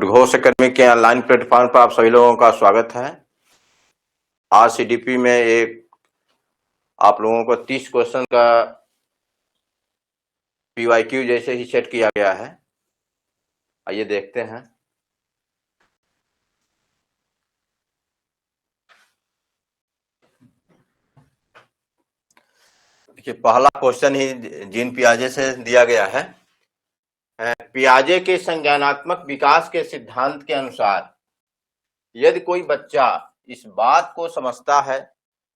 उद्घोष अकेडमी के online platform पर आप सभी लोगों का स्वागत है। आज सीडीपी में एक आप लोगों को 30 क्वेश्चन का पीवाईक्यू जैसे ही सेट किया गया है। आइए देखते हैं। देखिए, पहला क्वेश्चन ही जीन पियाजे से दिया गया है। पियाजे के संज्ञानात्मक विकास के सिद्धांत के अनुसार यदि कोई बच्चा इस बात को समझता है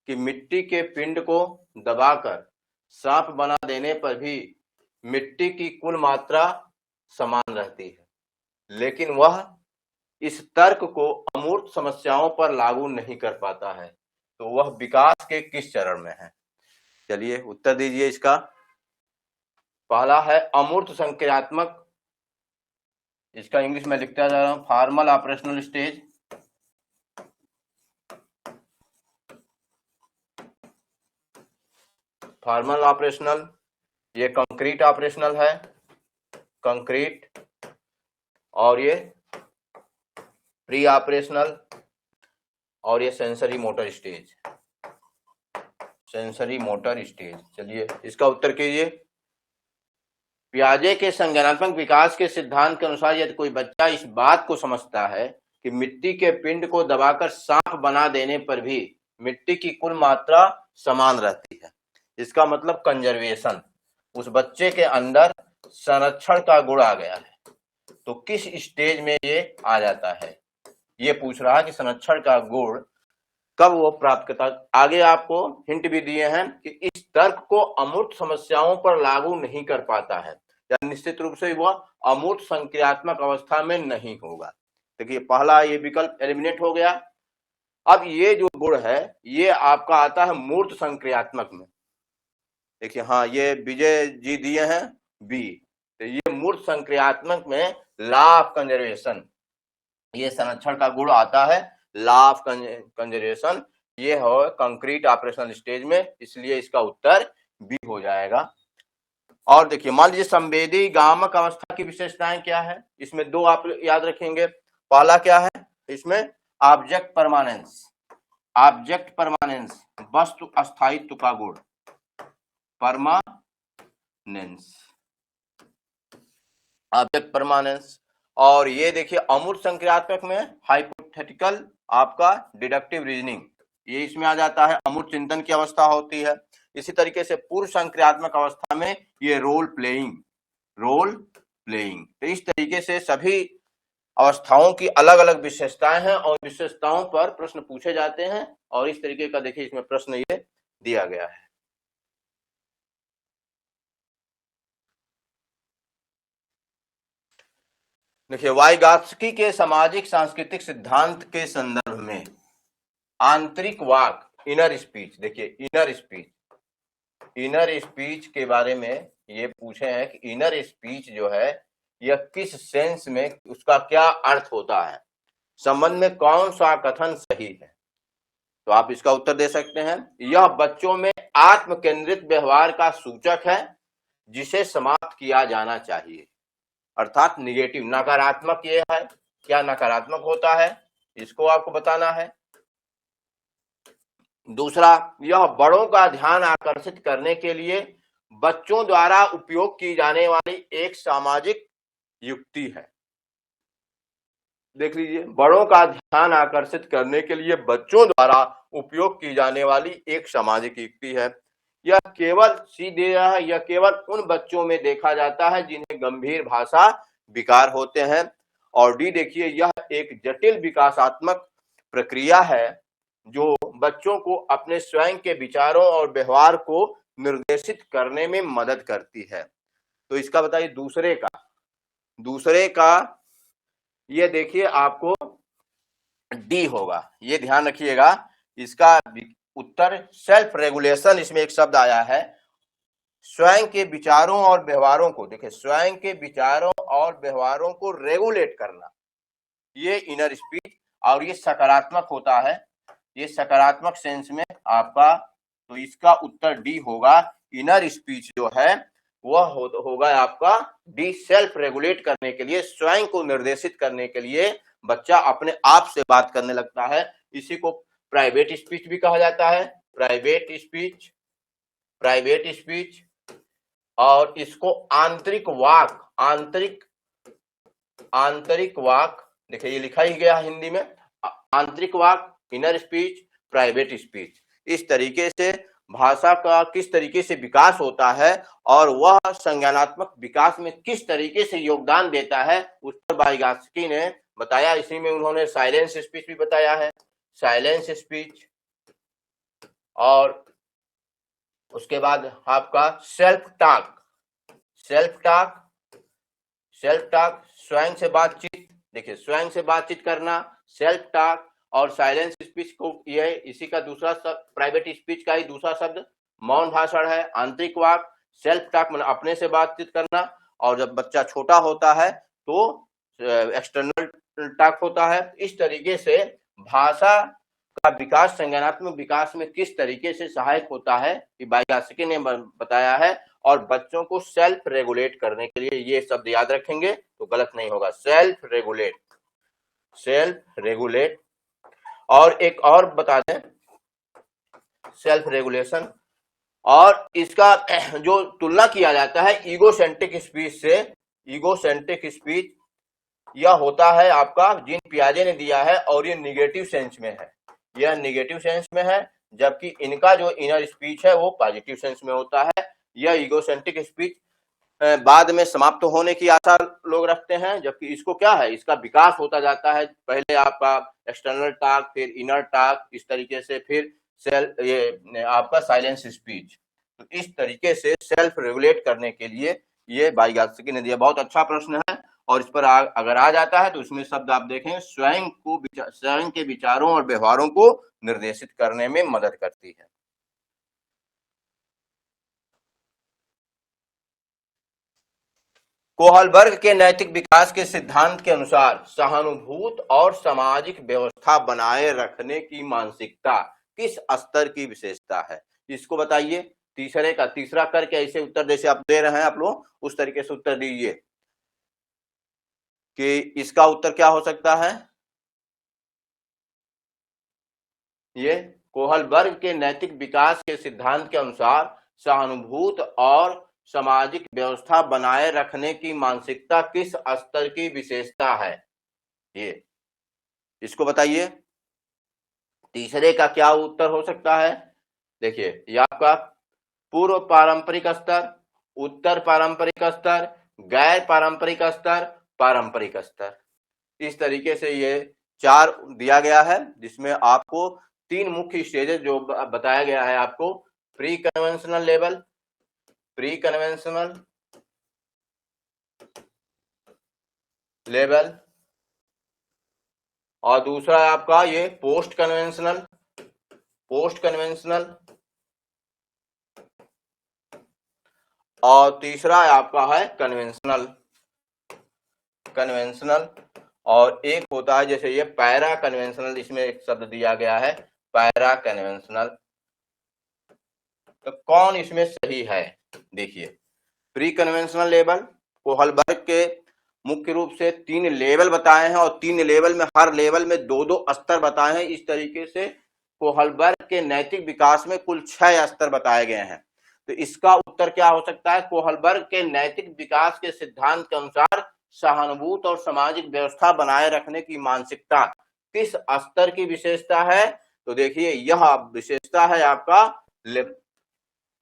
कि मिट्टी के पिंड को दबाकर सांप बना देने पर भी मिट्टी की कुल मात्रा समान रहती है, लेकिन वह इस तर्क को अमूर्त समस्याओं पर लागू नहीं कर पाता है, तो वह विकास के किस चरण में है? चलिए उत्तर दीजिए इसका। पहला है अमूर्त संक्रियात्मक, इसका इंग्लिश में लिखता जा रहा हूं, formal operational stage. Formal operational, ये कंक्रीट ऑपरेशनल है, कंक्रीट। और ये प्री ऑपरेशनल, और ये sensory motor stage, sensory motor stage. चलिए इसका उत्तर कीजिए। पियाजे के संज्ञानात्मक विकास के सिद्धांत के अनुसार यदि कोई बच्चा इस बात को समझता है कि मिट्टी के पिंड को दबाकर सांप बना देने पर भी मिट्टी की कुल मात्रा समान रहती है, इसका मतलब कंजर्वेशन, उस बच्चे के अंदर संरक्षण का गुण आ गया है। तो किस स्टेज में ये आ जाता है, ये पूछ रहा है कि संरक्षण का गुण कब वो प्राप्त करता है। आगे आपको हिंट भी दिए हैं कि इस तर्क को अमूर्त समस्याओं पर लागू नहीं कर पाता है, या निश्चित रूप से वह अमूर्त संक्रियात्मक अवस्था में नहीं होगा। देखिए पहला ये विकल्प एलिमिनेट हो गया। अब ये जो गुण है ये आपका आता है मूर्त संक्रियात्मक में। देखिए हाँ, ये विजय जी दिए हैं बी, तो ये मूर्त संक्रियात्मक में लॉ ऑफ कंजर्वेशन, ये संरक्षण का गुण आता है, लॉ ऑफ कंजर्वेशन, ये है कंक्रीट ऑपरेशनल स्टेज में, इसलिए इसका उत्तर बी हो जाएगा। और देखिए मान लीजिए संवेदी गामक अवस्था की विशेषताएं क्या है, इसमें दो आप याद रखेंगे। पहला क्या है इसमें, ऑब्जेक्ट परमानेंस, ऑब्जेक्ट परमानेंस, वस्तु अस्थायित्व का गुण, परमानेंस, ऑब्जेक्ट परमानेंस। और ये देखिए अमूर्त संक्रियात्मक में हाइपोथेटिकल आपका डिडक्टिव रीजनिंग, ये इसमें आ जाता है, अमूर्त चिंतन की अवस्था होती है। इसी तरीके से पूर्व संक्रियात्मक अवस्था में ये रोल प्लेइंग, रोल प्लेइंग। तो इस तरीके से सभी अवस्थाओं की अलग अलग विशेषताएं हैं और विशेषताओं पर प्रश्न पूछे जाते हैं, और इस तरीके का देखिए इसमें प्रश्न ये दिया गया है। देखिए वाइगात्स्की के सामाजिक सांस्कृतिक सिद्धांत के संदर्भ में आंतरिक वाक, इनर स्पीच, देखिए इनर स्पीच, इनर स्पीच के बारे में ये पूछे हैं कि इनर स्पीच जो है यह किस सेंस में, उसका क्या अर्थ होता है, संबंध में कौन सा कथन सही है। तो आप इसका उत्तर दे सकते हैं, यह बच्चों में आत्म केंद्रित व्यवहार का सूचक है जिसे समाप्त किया जाना चाहिए, अर्थात निगेटिव, नकारात्मक ये है। क्या नकारात्मक होता है इसको आपको बताना है। दूसरा, यह बड़ों का ध्यान आकर्षित करने के लिए बच्चों द्वारा उपयोग की जाने वाली एक सामाजिक युक्ति है। देख लीजिए, बड़ों का ध्यान आकर्षित करने के लिए बच्चों द्वारा उपयोग की जाने वाली एक सामाजिक युक्ति है। यह केवल सीधे है, यह केवल उन बच्चों में देखा जाता है जिन्हें गंभीर भाषा विकार होते हैं। और डी देखिए, यह एक जटिल विकासात्मक प्रक्रिया है जो बच्चों को अपने स्वयं के विचारों और व्यवहार को निर्देशित करने में मदद करती है। तो इसका बताइए दूसरे का ये देखिए आपको डी होगा, ये ध्यान रखिएगा। इसका उत्तर सेल्फ रेगुलेशन, इसमें एक शब्द आया है, स्वयं के विचारों और व्यवहारों को, देखिए स्वयं के विचारों और व्यवहारों को रेगुलेट करना, ये इनर स्पीच, और ये सकारात्मक होता है, ये सकारात्मक सेंस में आपका, तो इसका उत्तर डी होगा। इनर स्पीच जो है वह होगा आपका डी, सेल्फ रेगुलेट करने के लिए, स्वयं को निर्देशित करने के लिए बच्चा अपने आप से बात करने लगता है। इसी को प्राइवेट स्पीच भी कहा जाता है, प्राइवेट स्पीच, प्राइवेट स्पीच। और इसको आंतरिक वाक, आंतरिक वाक, देखिए ये लिखा ही गया हिंदी में, आंतरिक वाक, इनर स्पीच, प्राइवेट स्पीच। इस तरीके से भाषा का किस तरीके से विकास होता है और वह संज्ञानात्मक विकास में किस तरीके से योगदान देता है, उस पर वाइगॉत्स्की ने बताया। इसी में उन्होंने साइलेंस स्पीच भी बताया है, साइलेंस स्पीच। और उसके बाद आपका self talk, self talk, self talk स्वयं से बातचीत, देखिए स्वयं से बातचीत करना, सेल्फ टॉक। और साइलेंस स्पीच को ये इसी का दूसरा शब्द, प्राइवेट स्पीच का ही दूसरा शब्द मौन भाषण है, आंतरिक वाक। सेल्फ टॉक मतलब अपने से बातचीत करना, और जब बच्चा छोटा होता है तो एक्सटर्नल टॉक होता है। इस तरीके से भाषा का विकास संज्ञानात्मक विकास में किस तरीके से सहायक होता है, कि वाइगॉत्स्की ने बताया है। और बच्चों को सेल्फ रेगुलेट करने के लिए ये शब्द याद रखेंगे तो गलत नहीं होगा, सेल्फ रेगुलेट, सेल्फ रेगुलेट। और एक और बता दें, सेल्फ रेगुलेशन, और इसका जो तुलना किया जाता है ईगोसेंट्रिक स्पीच से, ईगोसेंट्रिक स्पीच यह होता है आपका, जीन पियाजे ने दिया है, और ये निगेटिव सेंस में है, यह निगेटिव सेंस में है, जबकि इनका जो इनर स्पीच है वो पॉजिटिव सेंस में होता है। यह ईगोसेंट्रिक स्पीच बाद में समाप्त होने की आशा लोग रखते हैं, जबकि इसको क्या है, इसका विकास होता जाता है। पहले आपका एक्सटर्नल टॉक, फिर इनर टॉक, इस तरीके से फिर ये आपका साइलेंस स्पीच। तो इस तरीके से सेल्फ रेगुलेट करने के लिए ये वाइगॉत्स्की ने दिया। बहुत अच्छा प्रश्न है, और इस पर अगर आ जाता है तो उसमें शब्द आप देखें, स्वयं को, स्वयं के विचारों और व्यवहारों को निर्देशित करने में मदद करती है। कोहलबर्ग के नैतिक विकास के सिद्धांत के अनुसार सहानुभूत और सामाजिक व्यवस्था बनाए रखने की मानसिकता किस स्तर की विशेषता है, इसको बताइए। तीसरे का तीसरा करके ऐसे उत्तर जैसे आप दे रहे हैं, आप लोग उस तरीके से उत्तर दीजिए कि इसका उत्तर क्या हो सकता है। ये कोहलबर्ग के नैतिक विकास के सिद्धांत के अनुसार सहानुभूत और सामाजिक व्यवस्था बनाए रखने की मानसिकता किस स्तर की विशेषता है, ये इसको बताइए। तीसरे का क्या उत्तर हो सकता है, देखिए ये आपका पूर्व पारंपरिक स्तर, उत्तर पारंपरिक स्तर, गैर पारंपरिक स्तर, पारंपरिक स्तर। इस तरीके से ये 4 दिया गया है, जिसमें आपको 3 मुख्य स्टेजेस जो बताया गया है आपको, pre conventional level, pre conventional level, और दूसरा है आपका ये पोस्ट कन्वेंशनल, पोस्ट कन्वेंशनल, और तीसरा आपका है कन्वेंशनल, कन्वेंशनल। और एक होता है जैसे ये पैरा कन्वेंशनल, इसमें एक शब्द दिया गया है पैरा कन्वेंशनल। तो कौन इसमें सही है, देखिए प्री कन्वेंशनल लेवल, कोहलबर्ग के मुख्य रूप से 3 लेवल बताए हैं, और 3 लेवल में हर लेवल में 2-2 स्तर बताए हैं। इस तरीके से कोहलबर्ग के नैतिक विकास में कुल 6 स्तर बताए गए हैं। तो इसका उत्तर क्या हो सकता है, कोहलबर्ग के नैतिक विकास के सिद्धांत के अनुसार सहानुभूत और सामाजिक व्यवस्था बनाए रखने की मानसिकता किस स्तर की विशेषता है। तो देखिए यह विशेषता है आपका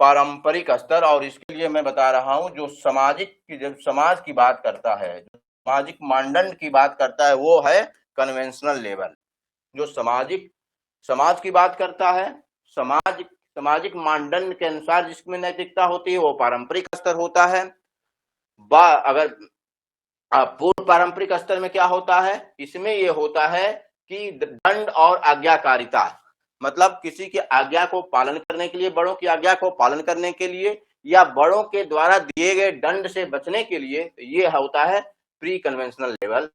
पारंपरिक स्तर, और इसके लिए मैं बता रहा हूं जो सामाजिक की, जब समाज की बात करता है, सामाजिक मानदंड की बात करता है, वो है कन्वेंशनल लेवल। जो समाज की बात करता है, सामाजिक मानदंड के अनुसार जिसमें नैतिकता होती है, वो पारंपरिक स्तर होता है। अगर पूर्व पारंपरिक स्तर में क्या होता है, इसमें ये होता है कि दंड और आज्ञाकारिता, मतलब किसी की आज्ञा को पालन करने के लिए, बड़ों की आज्ञा को पालन करने के लिए, या बड़ों के द्वारा दिए गए दंड से बचने के लिए, ये होता है प्री कन्वेंशनल लेवल।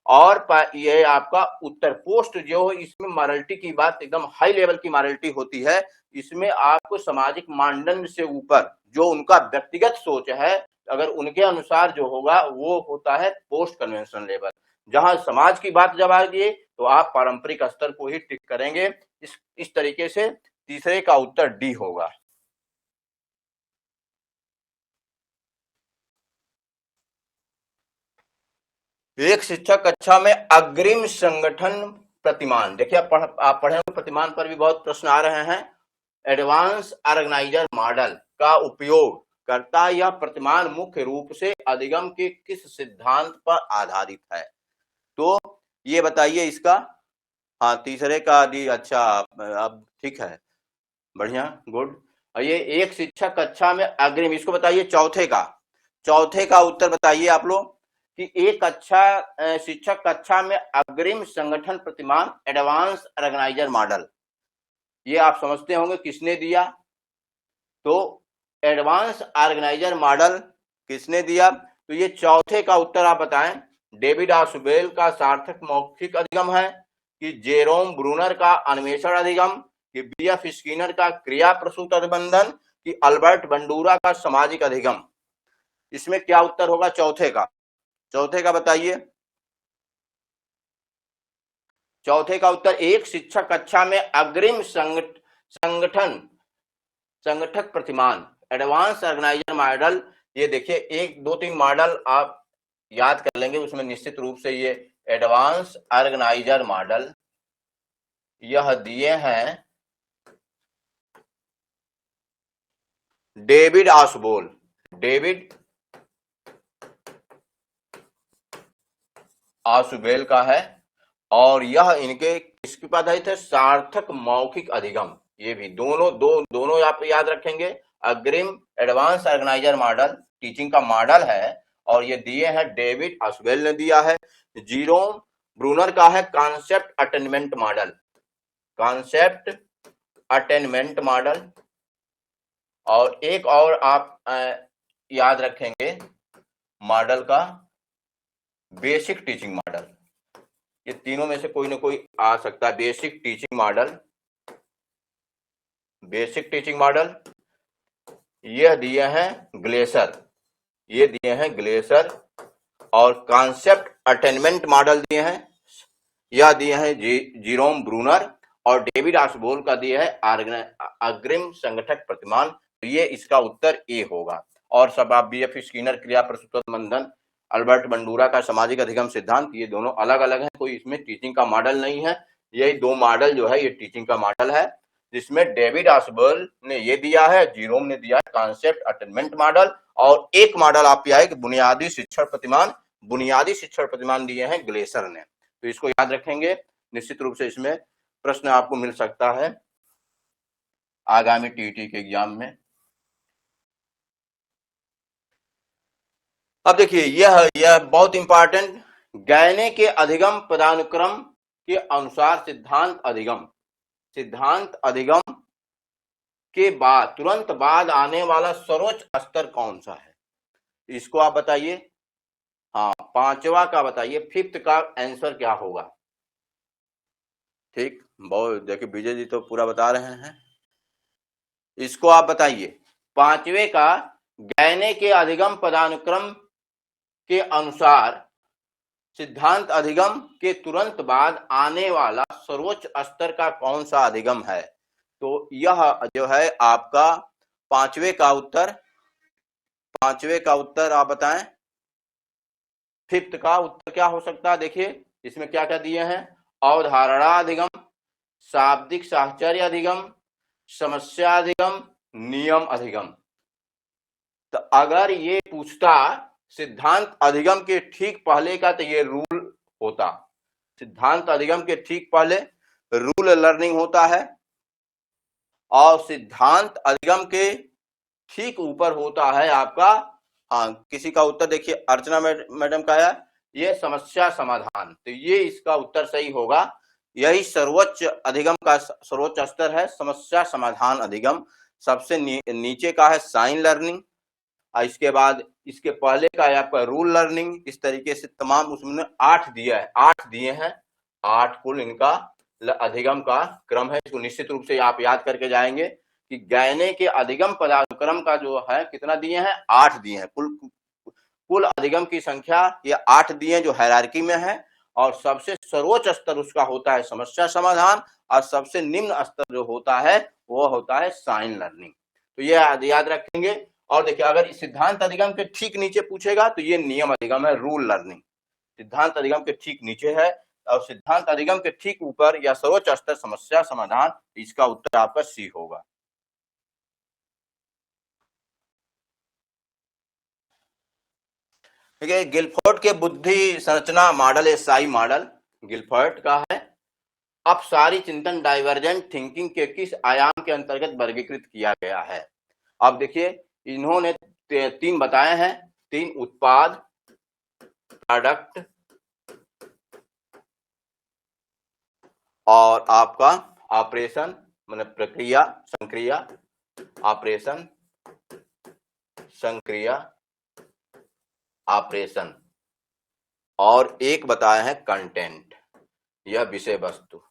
और ये आपका उत्तर पोस्ट जो इसमें मॉरलिटी की बात, एकदम हाई लेवल की मॉरलिटी होती है, इसमें आपको सामाजिक मानदंड से ऊपर जो उनका व्यक्तिगत सोच है, अगर उनके अनुसार जो होगा वो होता है पोस्ट कन्वेंशन लेवल। जहां समाज की बात जब आएगी तो आप पारंपरिक स्तर को ही टिक करेंगे। इस तरीके से तीसरे का उत्तर डी होगा। एक शिक्षक कक्षा में अग्रिम संगठन प्रतिमान, देखिए आप पढ़े होंगे, प्रतिमान पर भी बहुत प्रश्न आ रहे हैं। एडवांस ऑर्गेनाइजर मॉडल का उपयोग करता यह प्रतिमान मुख्य रूप से अधिगम के किस सिद्धांत पर आधारित है? तो ये बताइए इसका। हाँ, तीसरे का डी। अच्छा, अब ठीक है, बढ़िया, गुड। ये एक शिक्षक कक्षा में अग्रिम, इसको बताइए चौथे का उत्तर बताइए आप लोग कि एक अच्छा शिक्षक कक्षा में अग्रिम संगठन प्रतिमान एडवांस ऑर्गेनाइजर मॉडल, ये आप समझते होंगे किसने दिया? तो एडवांस ऑर्गेनाइजर मॉडल किसने दिया? तो ये चौथे का उत्तर आप बताएं। डेविड आशुबेल का सार्थक मौखिक अधिगम है, कि जेरोम ब्रूनर का अन्वेषण अधिगम, कि बीएफ स्किनर का क्रिया प्रसूत अनुबंधन, कि अल्बर्ट बंडूरा का सामाजिक अधिगम? इसमें क्या उत्तर होगा चौथे का बताइए। चौथे का उत्तर एक शिक्षक कक्षा में अग्रिम संगठक प्रतिमान एडवांस ऑर्गेनाइजर मॉडल। ये देखिए 1 2 3 मॉडल आप याद कर लेंगे, उसमें निश्चित रूप से ये एडवांस ऑर्गेनाइजर मॉडल यह दिए हैं डेविड आशुबेल का है, और यह इनके किसके पास आए थे? सार्थक मौखिक अधिगम। ये भी दोनों आप याद रखेंगे। अग्रिम एडवांस ऑर्गेनाइजर मॉडल टीचिंग का मॉडल है, और ये दिए हैं डेविड आशुबेल ने दिया है। जेरोम ब्रूनर का है कॉन्सेप्ट अटेनमेंट मॉडल, और एक और आप याद रखेंगे मॉडल का बेसिक टीचिंग मॉडल। ये तीनों में से कोई ना कोई आ सकता है। बेसिक टीचिंग मॉडल यह दिए हैं ग्लेसर, और कॉन्सेप्ट अटेनमेंट मॉडल दिए हैं, यह दिए हैं जेरोम ब्रूनर, और डेविड आशुबेल का दिया है अग्रिम संगठक प्रतिमान। तो ये इसका उत्तर ए होगा। और सब आप बीएफ स्किनर क्रिया प्रसूत संबंधन, अल्बर्ट बंडूरा का सामाजिक अधिगम सिद्धांत, ये दोनों अलग अलग हैं, कोई इसमें टीचिंग का मॉडल नहीं है। यही 2 मॉडल जो है ये टीचिंग का मॉडल है, जिसमें डेविड आशुबेल ने ये दिया है, जेरोम ने दिया है कॉन्सेप्ट अटेनमेंट मॉडल, और एक मॉडल आप आए कि बुनियादी शिक्षण प्रतिमान दिए हैं ग्लेसर ने। तो इसको याद रखेंगे, निश्चित रूप से इसमें प्रश्न आपको मिल सकता है आगामी टीईटी के एग्जाम में। अब देखिए यह बहुत इंपॉर्टेंट, गैने के अधिगम पदानुक्रम के अनुसार सिद्धांत अधिगम के बाद तुरंत बाद आने वाला सर्वोच्च स्तर कौन सा है? इसको आप बताइए। हाँ, 5वां का बताइए, 5th का आंसर क्या होगा? ठीक, बहुत देखिए विजय जी तो पूरा बता रहे हैं, इसको आप बताइए। 5वें का गैने के अधिगम पदानुक्रम के अनुसार सिद्धांत अधिगम के तुरंत बाद आने वाला सर्वोच्च स्तर का कौन सा अधिगम है? तो यह जो है आपका 5वें का उत्तर आप बताएं। 5th का उत्तर क्या हो सकता है? देखिए इसमें क्या क्या दिए हैं, अवधारणा अधिगम, शाब्दिक साहचर्य अधिगम, समस्या अधिगम, नियम अधिगम। तो अगर ये पूछता सिद्धांत अधिगम के ठीक पहले का, तो ये रूल होता। सिद्धांत अधिगम के ठीक पहले रूल लर्निंग होता है, और सिद्धांत अधिगम के ठीक ऊपर होता है आपका, हाँ किसी का उत्तर देखिए, अर्चना मैडम का है ये समस्या समाधान। तो ये इसका उत्तर सही होगा। यही सर्वोच्च अधिगम का सर्वोच्च स्तर है, समस्या समाधान अधिगम। सबसे नीचे का है साइन लर्निंग, इसके बाद इसके पहले का है आपका रूल लर्निंग। इस तरीके से तमाम उसमें 8 दिए हैं 8 कुल इनका अधिगम का क्रम है। इसको निश्चित रूप से आप याद करके जाएंगे। कि गहने के अधिगम पदानुक्रम का जो है कितना दिए हैं, 8 दिए हैं। कुल अधिगम की संख्या ये 8 दिए जो हायरार्की में है, और सबसे सर्वोच्च स्तर उसका होता है समस्या समाधान, और सबसे निम्न स्तर जो होता है वो होता है साइन लर्निंग। तो ये याद रखेंगे। और देखिए, अगर सिद्धांत अधिगम के ठीक नीचे पूछेगा तो ये नियम अधिगम है, रूल लर्निंग। सिद्धांत अधिगम के ठीक नीचे है, और सिद्धांत अधिगम के ठीक ऊपर या सर्वोच्च स्तर समस्या समाधान, इसका उत्तर आपका सी होगा। ठीक है, गिलफोर्ड के बुद्धि संरचना मॉडल, एसआई मॉडल गिलफोर्ड का है। अपसारी चिंतन डाइवर्जेंट थिंकिंग के किस आयाम के अंतर्गत वर्गीकृत किया गया है? अब देखिए, इन्होंने 3 बताए हैं, 3 उत्पाद, प्रोडक्ट और आपका ऑपरेशन, मतलब प्रक्रिया, संक्रिया, ऑपरेशन, संक्रिया, ऑपरेशन, और एक बताया है कंटेंट, यह विषय वस्तु।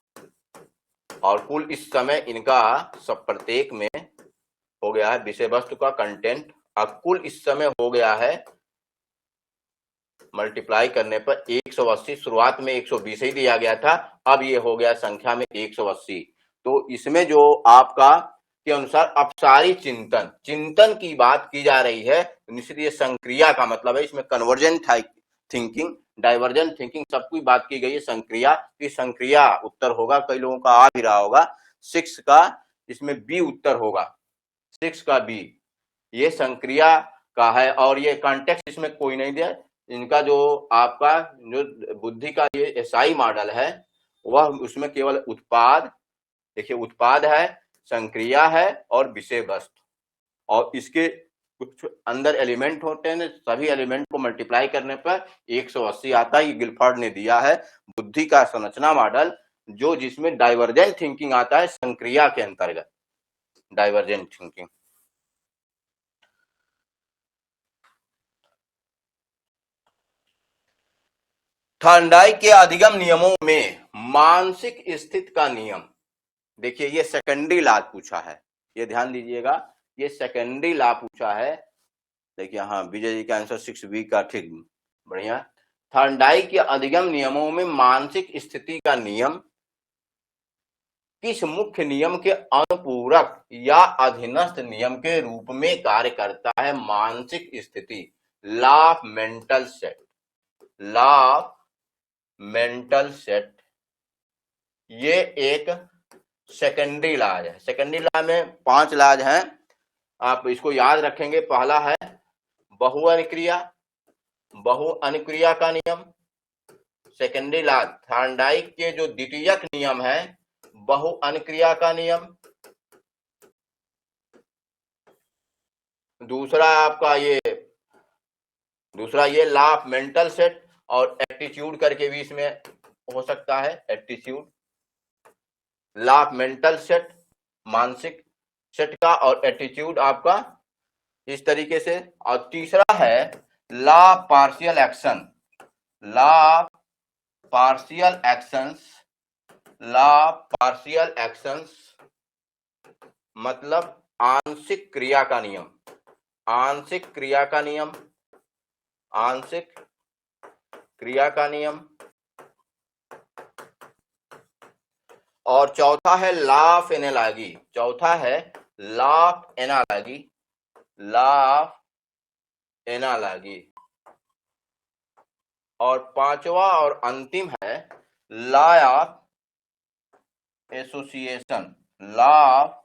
और कुल इस समय इनका सब प्रत्येक में हो गया है विषय वस्तु का कंटेंट, और कुल इस समय हो गया है मल्टीप्लाई करने पर 180। शुरुआत में 120 ही दिया गया था, अब ये हो गया संख्या में 180। तो इसमें जो आपका के अनुसार अपसारी चिंतन, चिंतन की बात की जा रही है, निश्चित ये संक्रिया का मतलब है, इसमें कन्वर्जेंट थिंकिंग, डाइवर्जेंट थिंकिंग सब कुछ बात की गई है। संक्रिया, संक्रिया उत्तर होगा, कई लोगों का आ भी रहा होगा 6 का, इसमें बी उत्तर होगा, 6 का बी, ये संक्रिया का है। और ये कॉन्टेक्स्ट इसमें कोई नहीं दिया, इनका जो आपका जो बुद्धि का ये एसआई मॉडल है वह उसमें केवल उत्पाद, देखिए उत्पाद है, संक्रिया है और विषय वस्तु, और इसके कुछ अंदर एलिमेंट होते हैं, सभी एलिमेंट को मल्टीप्लाई करने पर 180 आता है। ये गिलफोर्ड ने दिया है बुद्धि का संरचना मॉडल, जो जिसमें डाइवर्जेंट थिंकिंग आता है संक्रिया के अंतर्गत, डाइवर्जेंट थिंकिंग। थॉर्नडाइक के अधिगम नियमों में मानसिक स्थिति का नियम, देखिए ये सेकेंडरी लॉ पूछा है, ये ध्यान दीजिएगा, ये सेकेंडरी लॉ पूछा है। देखिए, हाँ, विजय जी का आंसर 6B का ठीक, बढ़िया। थॉर्नडाइक के अधिगम नियमों में मानसिक स्थिति का नियम किस मुख्य नियम के अनुपूरक या अधीनस्थ नियम के रूप में कार्य करता है? मानसिक स्थिति, law of mental set, law of mental set, ये एक सेकेंडरी लॉज है। सेकेंडरी लॉ में 5 लॉज हैं, आप इसको याद रखेंगे। पहला है बहुअनुक्रिया, बहुअनुक्रिया का नियम, सेकेंडरी लॉ थॉर्नडाइक के जो द्वितीयक नियम है बहुअनुक्रिया का नियम। दूसरा आपका ये लॉ ऑफ मेंटल सेट, और एप्टीट्यूड करके भी इसमें हो सकता है, aptitude, law of mental set मानसिक सेट का, और एटीट्यूड आपका इस तरीके से। और तीसरा है law of partial action, law of partial actions, law of partial actions मतलब आंशिक क्रिया का नियम, आंशिक क्रिया का नियम, आंशिक क्रिया का नियम। और चौथा है लॉ ऑफ एनालॉजी, चौथा है law of analogy, law of analogy. और पांचवा और अंतिम है law of association, law of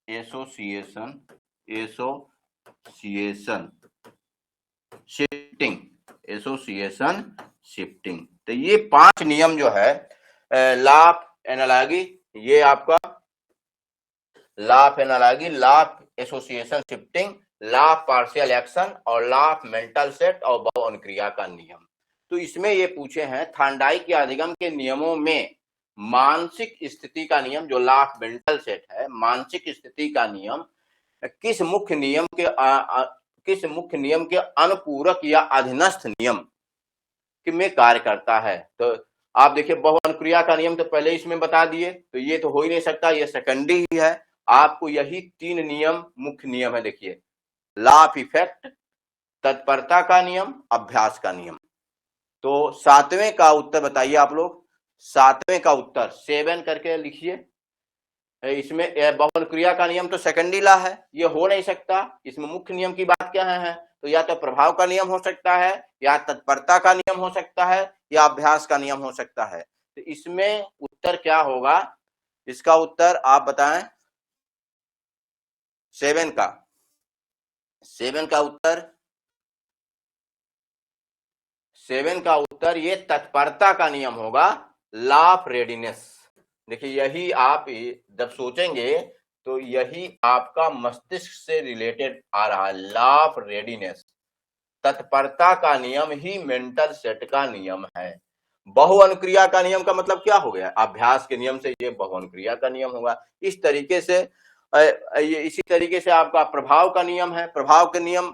association, association shifting, association shifting. तो ये 5 नियम जो है लॉ ऑफ एनालॉजी, ये आपका law of analogy, law of association shifting, law of partial action और लॉ ऑफ मेंटल सेट और बहुअनुक्रिया का नियम। तो इसमें ये पूछे हैं थॉर्नडाइक के अधिगम के नियमों में मानसिक स्थिति का नियम, जो लॉ ऑफ मेंटल सेट है, मानसिक स्थिति का नियम किस मुख्य नियम के अनुपूरक या अधीनस्थ नियम में कार्य करता है? तो आप देखिए बहुअनुक्रिया का नियम तो पहले इसमें बता दिए, तो ये तो हो ही नहीं सकता, ये सेकेंडरी ही है। आपको यही 3 नियम मुख्य नियम है। देखिए, लॉ ऑफ इफेक्ट, तत्परता का नियम, अभ्यास का नियम। तो 7वें का उत्तर बताइए आप लोग। 7वें का उत्तर 7 करके लिखिए। इसमें बहुअनुक्रिया का नियम तो सेकेंडरी लॉ है, ये हो नहीं सकता। इसमें मुख्य नियम की बात क्या है? तो या तो प्रभाव का नियम हो सकता है, या तत्परता का नियम हो सकता है, या अभ्यास का नियम हो सकता है। तो इसमें उत्तर क्या होगा? इसका उत्तर आप बताएं। 7 का 7 का उत्तर 7 का उत्तर ये तत्परता का नियम होगा, लॉ ऑफ रेडीनेस। देखिए, यही आप जब सोचेंगे तो यही आपका मस्तिष्क से रिलेटेड आ रहा है, लॉ ऑफ रेडीनेस। तत्परता का नियम ही मेंटल सेट का नियम है। बहुअनुक्रिया का नियम का मतलब क्या हो गया? अभ्यास के नियम से ये बहुअनुक्रिया का नियम होगा। इस तरीके से इसी तरीके से आपका प्रभाव का नियम है। प्रभाव के नियम,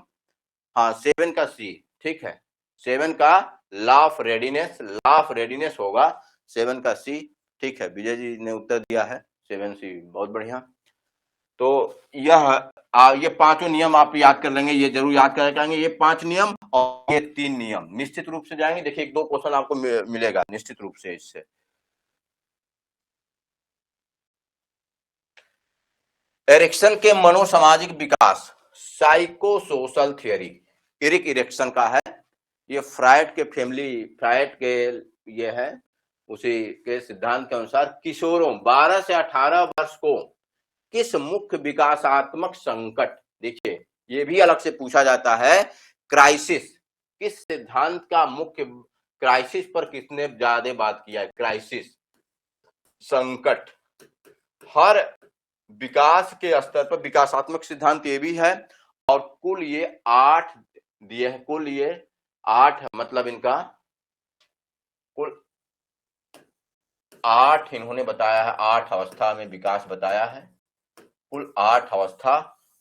हाँ, 7 का सी, ठीक है। 7 का लॉ ऑफ रेडीनेस होगा 7 का सी, ठीक है। विजय जी ने उत्तर दिया है 7 सी, बहुत बढ़िया। तो ये 5 नियम आप याद कर लेंगे, ये जरूर याद कर लेंगे। ये 5 नियम और ये 3 नियम निश्चित रूप से जाएंगे। देखिए, 1-2 क्वेश्चन आपको मिलेगा निश्चित रूप से इससे। एरिक्सन के मनोसामाजिक विकास, psycho social theory, Erik Erikson का है। ये फ्रायड के ये है, उसी के सिद्धांत के अनुसार किशोरों 12 से 18 वर्ष को किस मुख्य विकासात्मक संकट, देखिए ये भी अलग से पूछा जाता है, क्राइसिस, किस सिद्धांत का मुख्य क्राइसिस पर किसने ज्यादा बात किया है? क्राइसिस, संकट। हर विकास के स्तर पर विकासात्मक सिद्धांत ये भी है। और कुल ये 8 दिए हैं। कुल ये 8, मतलब इनका कुल 8 इन्होंने बताया है। 8 अवस्था में विकास बताया है, कुल 8 अवस्था।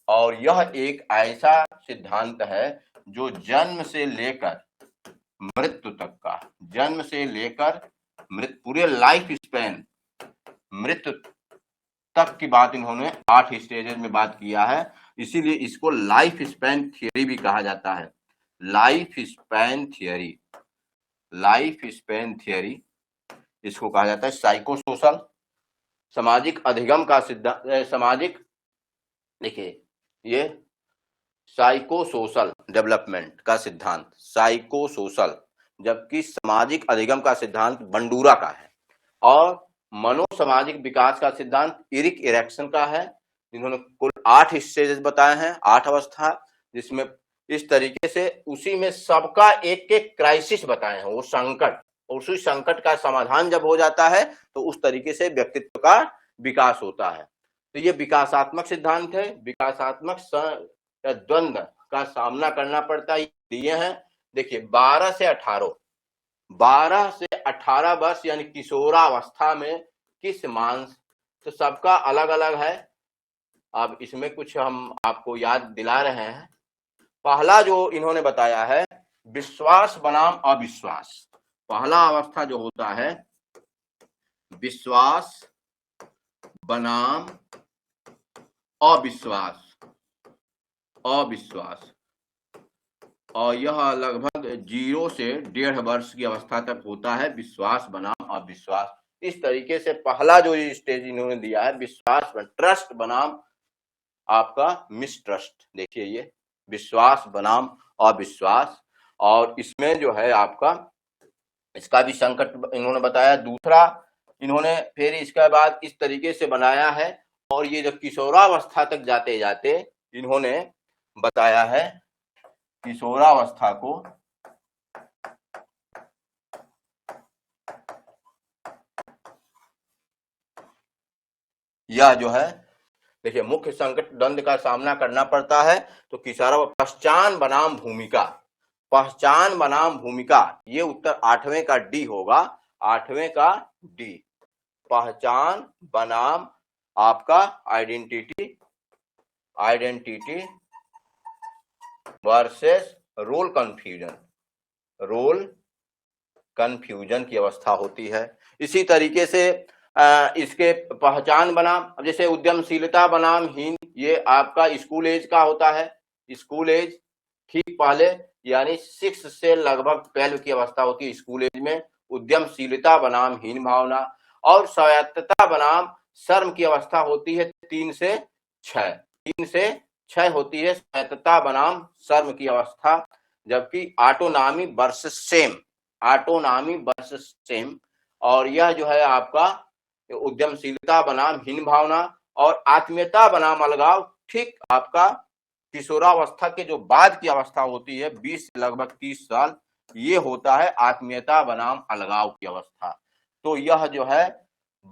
और यह एक ऐसा सिद्धांत है जो जन्म से लेकर मृत्यु तक का, जन्म से लेकर मृत्यु, पूरे लाइफ स्पैन, मृत्यु तक की बात इन्होंने 8 स्टेजेस में बात किया है। इसीलिए इसको लाइफ स्पैन थियरी भी कहा जाता है। Life span theory, life span theory इसको कहा जाता है। साइको सोशल, सामाजिक अधिगम का सिद्धांत, सामाजिक, देखिए ये साइको सोशल डेवलपमेंट का सिद्धांत साइको सोशल, जबकि सामाजिक अधिगम का सिद्धांत बंडूरा का है। और मनोसामाजिक विकास का सिद्धांत इरिक इरिक्सन का है, जिन्होंने कुल 8 स्टेजेस बताए हैं, 8 अवस्था, जिसमें इस तरीके से उसी में सबका एक एक क्राइसिस बताए हैं, वो संकट, और उसी संकट का समाधान जब हो जाता है तो उस तरीके से व्यक्तित्व का विकास होता है। तो ये विकासात्मक सिद्धांत है। विकासात्मक द्वंद्व का सामना करना पड़ता है, दिए हैं। देखिए, 12 से 18 वर्ष यानी किशोरावस्था में किस मांस, तो सबका अलग अलग है। अब इसमें कुछ हम आपको याद दिला रहे हैं। पहला जो इन्होंने बताया है, विश्वास बनाम अविश्वास। पहला अवस्था जो होता है, विश्वास बनाम अविश्वास, और यह लगभग 0 से 1.5 वर्ष की अवस्था तक होता है, विश्वास बनाम अविश्वास। इस तरीके से पहला जो स्टेज इन्होंने दिया है, विश्वास, ट्रस्ट बनाम आपका मिसट्रस्ट। देखिए, ये विश्वास बनाम अविश्वास, और इसमें जो है आपका इसका भी संकट इन्होंने बताया। दूसरा इन्होंने फिर इसके बाद इस तरीके से बनाया है, और ये जब किशोरावस्था तक जाते जाते इन्होंने बताया है, किशोरावस्था को यह जो है, देखिए, मुख्य संकट द्वंद्व का सामना करना पड़ता है। तो किशोरा पहचान बनाम भूमिका, पहचान बनाम भूमिका, ये उत्तर 8वें का डी होगा। 8वें का डी, पहचान बनाम आपका आइडेंटिटी वर्सेस रोल कंफ्यूजन की अवस्था होती है। इसी तरीके से इसके पहचान बनाम, अब जैसे उद्यमशीलता बनाम हीन, ये आपका स्कूल एज का होता है। स्कूल एज ठीक पहले यानी 6 से लगभग 12 की अवस्था होती है स्कूल एज में। उद्यमशीलता बनाम हीन भावना और स्वायत्तता बनाम शर्म की अवस्था होती है 3 से 6। 3 से 6 होती है स्वायत्तता बनाम शर्म की अवस्था, जबकि autonomy versus same, autonomy versus same, और यह जो है आपका उद्यमशीलता बनाम हीन भावना और आत्मीयता बनाम अलगाव ठीक आपका किशोरावस्था के जो बाद की अवस्था होती है 20 से लगभग 30 साल, ये होता है आत्मीयता बनाम अलगाव की अवस्था। तो यह जो है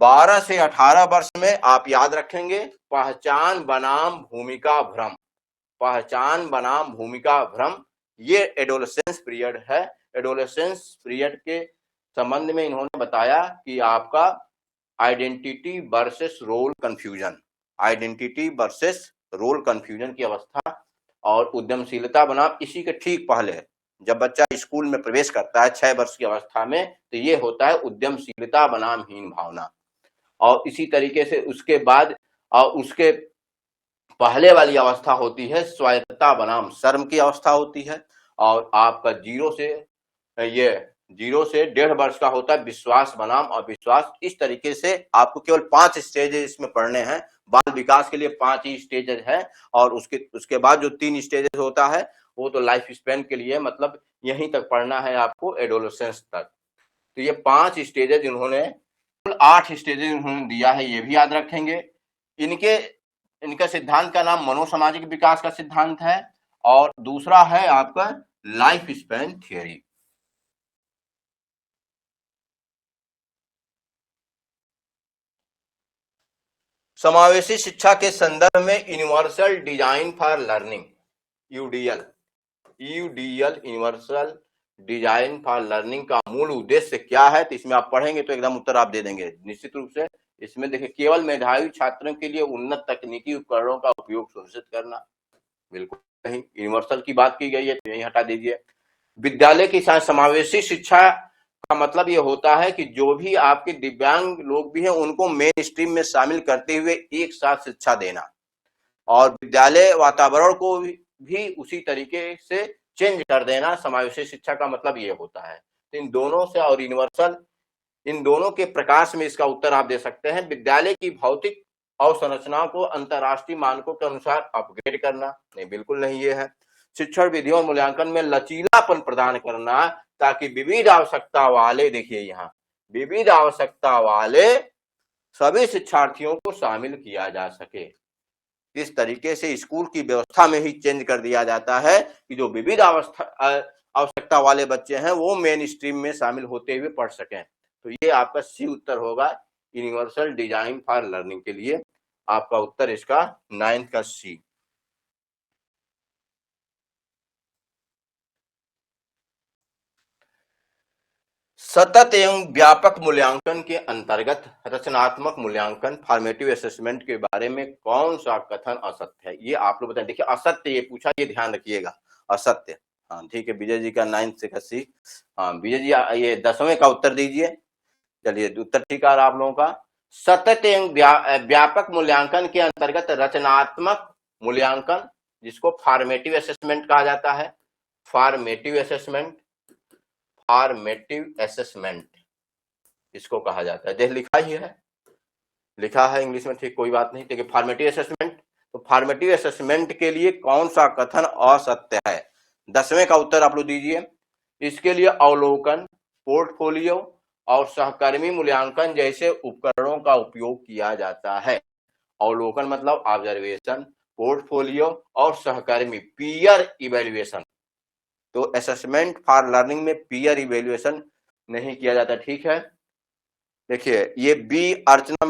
12 से 18 वर्ष में आप याद रखेंगे पहचान बनाम भूमिका भ्रम, पहचान बनाम भूमिका भ्रम, ये एडोलेसेंस पीरियड है। एडोलेसेंस पीरियड के संबंध में इन्होंने बताया कि आपका identity versus role confusion, identity versus role confusion की अवस्था और उद्यमशीलता बनाम इसी के ठीक पहले जब बच्चा स्कूल में प्रवेश करता है 6 वर्ष की अवस्था में, तो ये होता है उद्यमशीलता बनाम हीन भावना। और इसी तरीके से उसके बाद और उसके पहले वाली अवस्था होती है स्वायत्तता बनाम शर्म की अवस्था होती है। और आपका 0 से 1.5 वर्ष का होता है विश्वास बनाम अविश्वास। इस तरीके से आपको केवल 5 स्टेजेस इसमें पढ़ने हैं। बाल विकास के लिए 5 ही स्टेजेस है और उसके बाद जो 3 स्टेजेस होता है वो तो लाइफ स्पैन के लिए, मतलब यहीं तक पढ़ना है आपको एडोलेसेंस तक। तो ये 5 स्टेजेस इन्होंने, कुल 8 स्टेजेस इन्होंने दिया है, ये भी याद रखेंगे। इनका सिद्धांत का नाम मनोसामाजिक विकास का सिद्धांत है और दूसरा है आपका लाइफ स्पैन थियरी। समावेशी शिक्षा के संदर्भ में universal design for learning, UDL, universal design for learning का मूल उद्देश्य क्या है, तो इसमें आप पढ़ेंगे तो एकदम उत्तर आप दे देंगे निश्चित रूप से। इसमें देखिए केवल मेधावी छात्रों के लिए उन्नत तकनीकी उपकरणों का उपयोग सुनिश्चित करना, बिल्कुल नहीं, यूनिवर्सल की बात की गई है तो यही हटा दीजिए। विद्यालय की समावेशी शिक्षा का मतलब ये होता है कि जो भी आपके दिव्यांग लोग भी हैं उनको मेन स्ट्रीम में शामिल करते हुए एक साथ शिक्षा देना और विद्यालय वातावरण को भी उसी तरीके से चेंज कर देना। समावेशी शिक्षा का मतलब ये होता है। तो इन दोनों से और यूनिवर्सल, इन दोनों के प्रकाश में इसका उत्तर आप दे सकते हैं। विद्यालय की भौतिक अवसंरचना को अंतर्राष्ट्रीय मानकों के अनुसार अपग्रेड करना, नहीं बिल्कुल नहीं ये है। शिक्षण विधियों और मूल्यांकन में लचीलापन प्रदान करना ताकि विविध आवश्यकता वाले, देखिए यहाँ विविध आवश्यकता वाले सभी शिक्षार्थियों को शामिल किया जा सके। इस तरीके से स्कूल की व्यवस्था में ही चेंज कर दिया जाता है कि जो विविध आवश्यकता वाले बच्चे हैं वो मेन स्ट्रीम में शामिल होते हुए पढ़ सकें। तो ये आपका सी उत्तर होगा यूनिवर्सल डिजाइन फॉर लर्निंग के लिए। आपका उत्तर इसका 9th का सी। सतत एवं व्यापक मूल्यांकन के अंतर्गत रचनात्मक मूल्यांकन फॉर्मेटिव असेसमेंट के बारे में कौन सा कथन असत्य है, ये आप लोग बताएं। देखिए असत्य ये पूछा, ये ध्यान रखिएगा, असत्य। हाँ ठीक है, विजय जी का 9th का सी। हाँ विजय जी ये 10वें का उत्तर दीजिए। चलिए उत्तर ठीक आ रहा आप लोगों का। सतत एवं व्यापक मूल्यांकन के अंतर्गत रचनात्मक मूल्यांकन, जिसको फॉर्मेटिव असेसमेंट कहा जाता है, फॉर्मेटिव असेसमेंट, फॉर्मेटिव असेसमेंट इसको कहा जाता है। देख लिखा ही है, लिखा है इंग्लिश में, ठीक कोई बात नहीं। देखिए फॉर्मेटिव असेसमेंट, तो फॉर्मेटिव असेसमेंट के लिए कौन सा कथन असत्य है, 10वें का उत्तर आप लोग दीजिए। इसके लिए अवलोकन, पोर्टफोलियो और सहकर्मी मूल्यांकन जैसे उपकरणों का उपयोग किया जाता है। अवलोकन मतलब ऑब्जर्वेशन, पोर्टफोलियो और सहकर्मी पीयर इवेल्युएशन। तो असेसमेंट फॉर लर्निंग में पीयर इवेल्युएशन नहीं किया जाता, ठीक है। देखिए ये बी अर्चना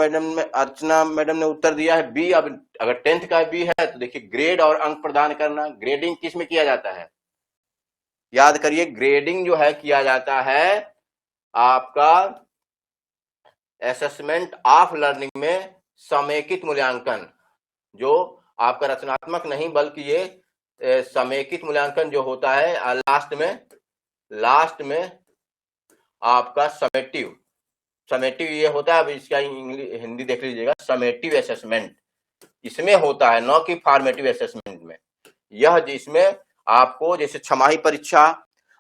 मैडम ने उत्तर दिया है बी। अब अगर 10th का बी है तो देखिए ग्रेड और अंक प्रदान करना, ग्रेडिंग किस में किया जाता है, याद करिए ग्रेडिंग जो है किया जाता है आपका असेसमेंट ऑफ लर्निंग में समेकित मूल्यांकन, जो आपका रचनात्मक नहीं बल्कि ये समेकित मूल्यांकन जो होता है लास्ट में आपका समेटिव समेटिव ये होता है, अब इसका हिंदी देख लीजिएगा, समेटिव असेसमेंट इसमें होता है, न कि फॉर्मेटिव असेसमेंट में। यह जिसमें आपको जैसे छमाही परीक्षा,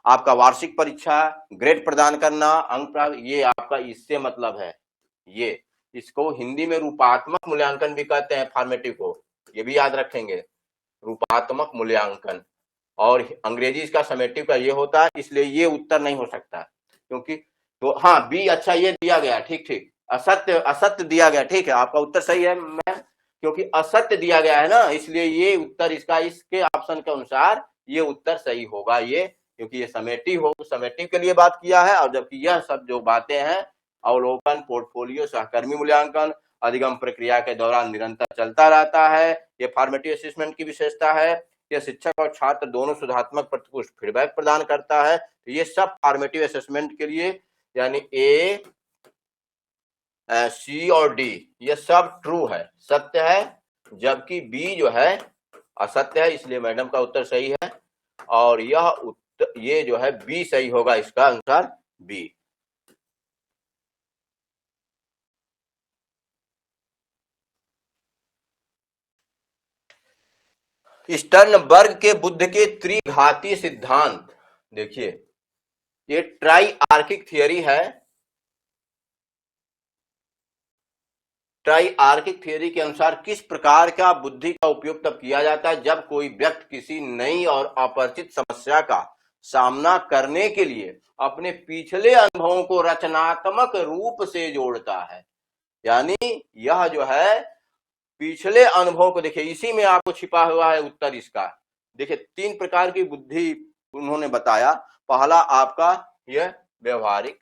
आपका वार्षिक परीक्षा, ग्रेड प्रदान करना, अंक प्राप्त, ये आपका इससे मतलब है। ये इसको हिंदी में रूपात्मक मूल्यांकन भी कहते हैं, फॉर्मेटिव को, ये भी याद रखेंगे, रूपात्मक मूल्यांकन। और अंग्रेजी इसका समेटिव का ये होता है, इसलिए ये उत्तर नहीं हो सकता, क्योंकि तो हाँ बी, अच्छा ये दिया गया, ठीक ठीक, असत्य, असत्य दिया गया, ठीक है, आपका उत्तर सही है मैम, क्योंकि असत्य दिया गया है ना, इसलिए ये उत्तर इसका इसके ऑप्शन के अनुसार ये उत्तर सही होगा, ये क्योंकि ये समेटिव हो, समेटिव के लिए बात किया है। और जबकि यह सब जो बातें हैं, अवलोकन, पोर्टफोलियो, सहकर्मी मूल्यांकन, अधिगम प्रक्रिया के दौरान निरंतर चलता रहता है, ये फॉर्मेटिव असेसमेंट की विशेषता है। यह शिक्षक और छात्र दोनों सुधारात्मक प्रतिपुष्ट फीडबैक प्रदान करता है। तो ये सब फॉर्मेटिव असेसमेंट के लिए, यानी ए, सी और डी ये सब ट्रू है, सत्य है, जबकि बी जो है असत्य है, इसलिए मैडम का उत्तर सही है। और यह उत्तर, ये जो है बी सही होगा, इसका आंसर बी। स्टर्नबर्ग के बुद्ध के त्रिघाती सिद्धांत, देखिए ये ट्राई आर्किक थियरी है। ट्राई आर्किक थियरी के अनुसार किस प्रकार का बुद्धि का उपयोग तब किया जाता है जब कोई व्यक्ति किसी नई और अपरिचित समस्या का सामना करने के लिए अपने पिछले अनुभवों को रचनात्मक रूप से जोड़ता है। यानी यह जो है पिछले अनुभव को, देखिए इसी में आपको छिपा हुआ है उत्तर इसका। देखिए 3 प्रकार की बुद्धि उन्होंने बताया। पहला आपका यह व्यवहारिक,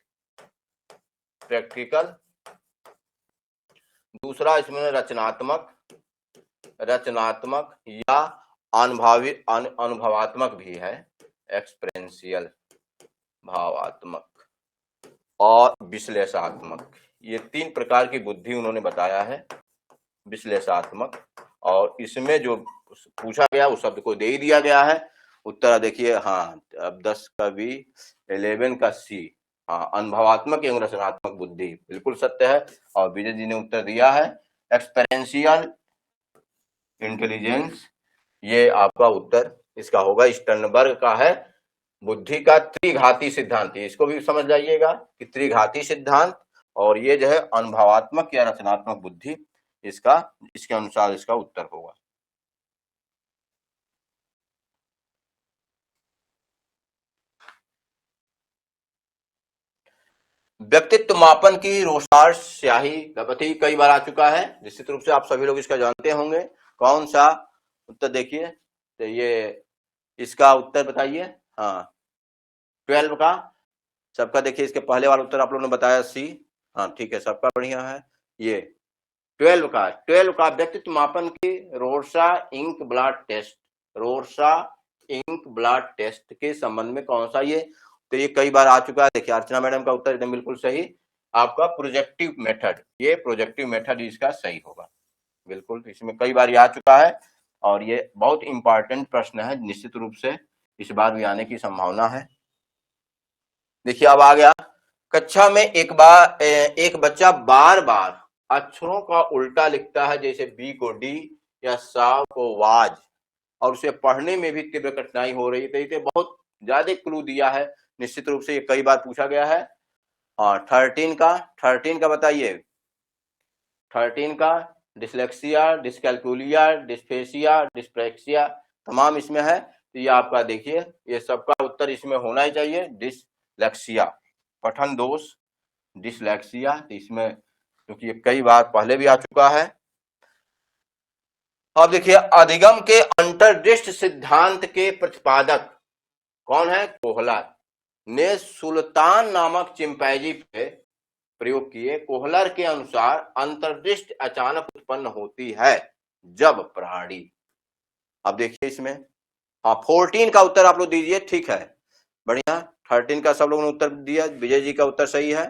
प्रैक्टिकल, दूसरा इसमें रचनात्मक या अनुभवात्मक भी है, एक्सपेरियंशियल, भावात्मक और विश्लेषणात्मक। ये 3 प्रकार की बुद्धि उन्होंने बताया है, विश्लेषणात्मक। और इसमें जो पूछा गया उस शब्द को दे ही दिया गया है उत्तर। देखिए हाँ, अब 10 का बी, 11 का सी, हाँ अनुभवात्मक एवं रचनात्मक बुद्धि बिल्कुल सत्य है। और विजय जी ने उत्तर दिया है एक्सपेरियंशियल इंटेलिजेंस, ये आपका उत्तर इसका होगा। स्टर्नबर्ग का है बुद्धि का त्रिघाती सिद्धांत, इसको भी समझ जाइएगा कि त्रिघाती सिद्धांत। और ये जो है अनुभवात्मक या रचनात्मक बुद्धि, इसका इसके अनुसार इसका उत्तर होगा। व्यक्तित्व मापन की रोसार स्याही गपति कई बार आ चुका है, निश्चित रूप से आप सभी लोग इसका जानते होंगे। कौन सा उत्तर देखिए, तो ये इसका उत्तर बताइए। हाँ 12 का सबका, देखिए इसके पहले वाला उत्तर आप लोगों ने बताया सी, हाँ ठीक है, सबका बढ़िया है। ये 12 का व्यक्तित्व मापन की Rorschach ink blot test, Rorschach ink blot test के संबंध में कौन सा ये, तो ये कई बार आ चुका है। देखिए अर्चना मैडम का उत्तर एकदम बिल्कुल सही, आपका प्रोजेक्टिव मेथड, ये प्रोजेक्टिव मेथड इसका सही होगा बिल्कुल, इसमें कई बार आ चुका है। और ये बहुत इंपॉर्टेंट प्रश्न है, निश्चित रूप से इस बार भी आने की संभावना है। देखिए अब आ गया, कक्षा में एक बच्चा बार बार अक्षरों का उल्टा लिखता है, जैसे बी को डी या सा को वाज, और उसे पढ़ने में भी तीव्र कठिनाई हो रही थी। तो बहुत ज्यादा क्लू दिया है, निश्चित रूप से ये कई बार पूछा गया है। और 13 का बताइए, 13 का डिसलेक्सिया, डिस्कैल्कुलिया, डिस्फेसिया, डिस्प्रेक्सिया, तमाम इसमें है। तो ये आपका देखिए, ये सबका उत्तर इसमें होना ही चाहिए, डिसलेक्सिया, पठन दोष, डिसलेक्सिया। तो इसमें क्योंकि ये कई बार पहले भी आ चुका है। अब देखिए अधिगम के अंतर्दृष्टि सिद्धांत के प्रतिपादक कौन है, कोहलर ने सुल्तान नामक चिंपैंजी पे प्रयोग किए। कोहलर के अनुसार अंतर्दृष्टि अचानक उत्पन्न होती है जब प्राणी, अब देखिए इसमें हाँ 14 का उत्तर आप लोग दीजिए, ठीक है बढ़िया। 13 का सब लोगों ने उत्तर दिया, विजय जी का उत्तर सही है।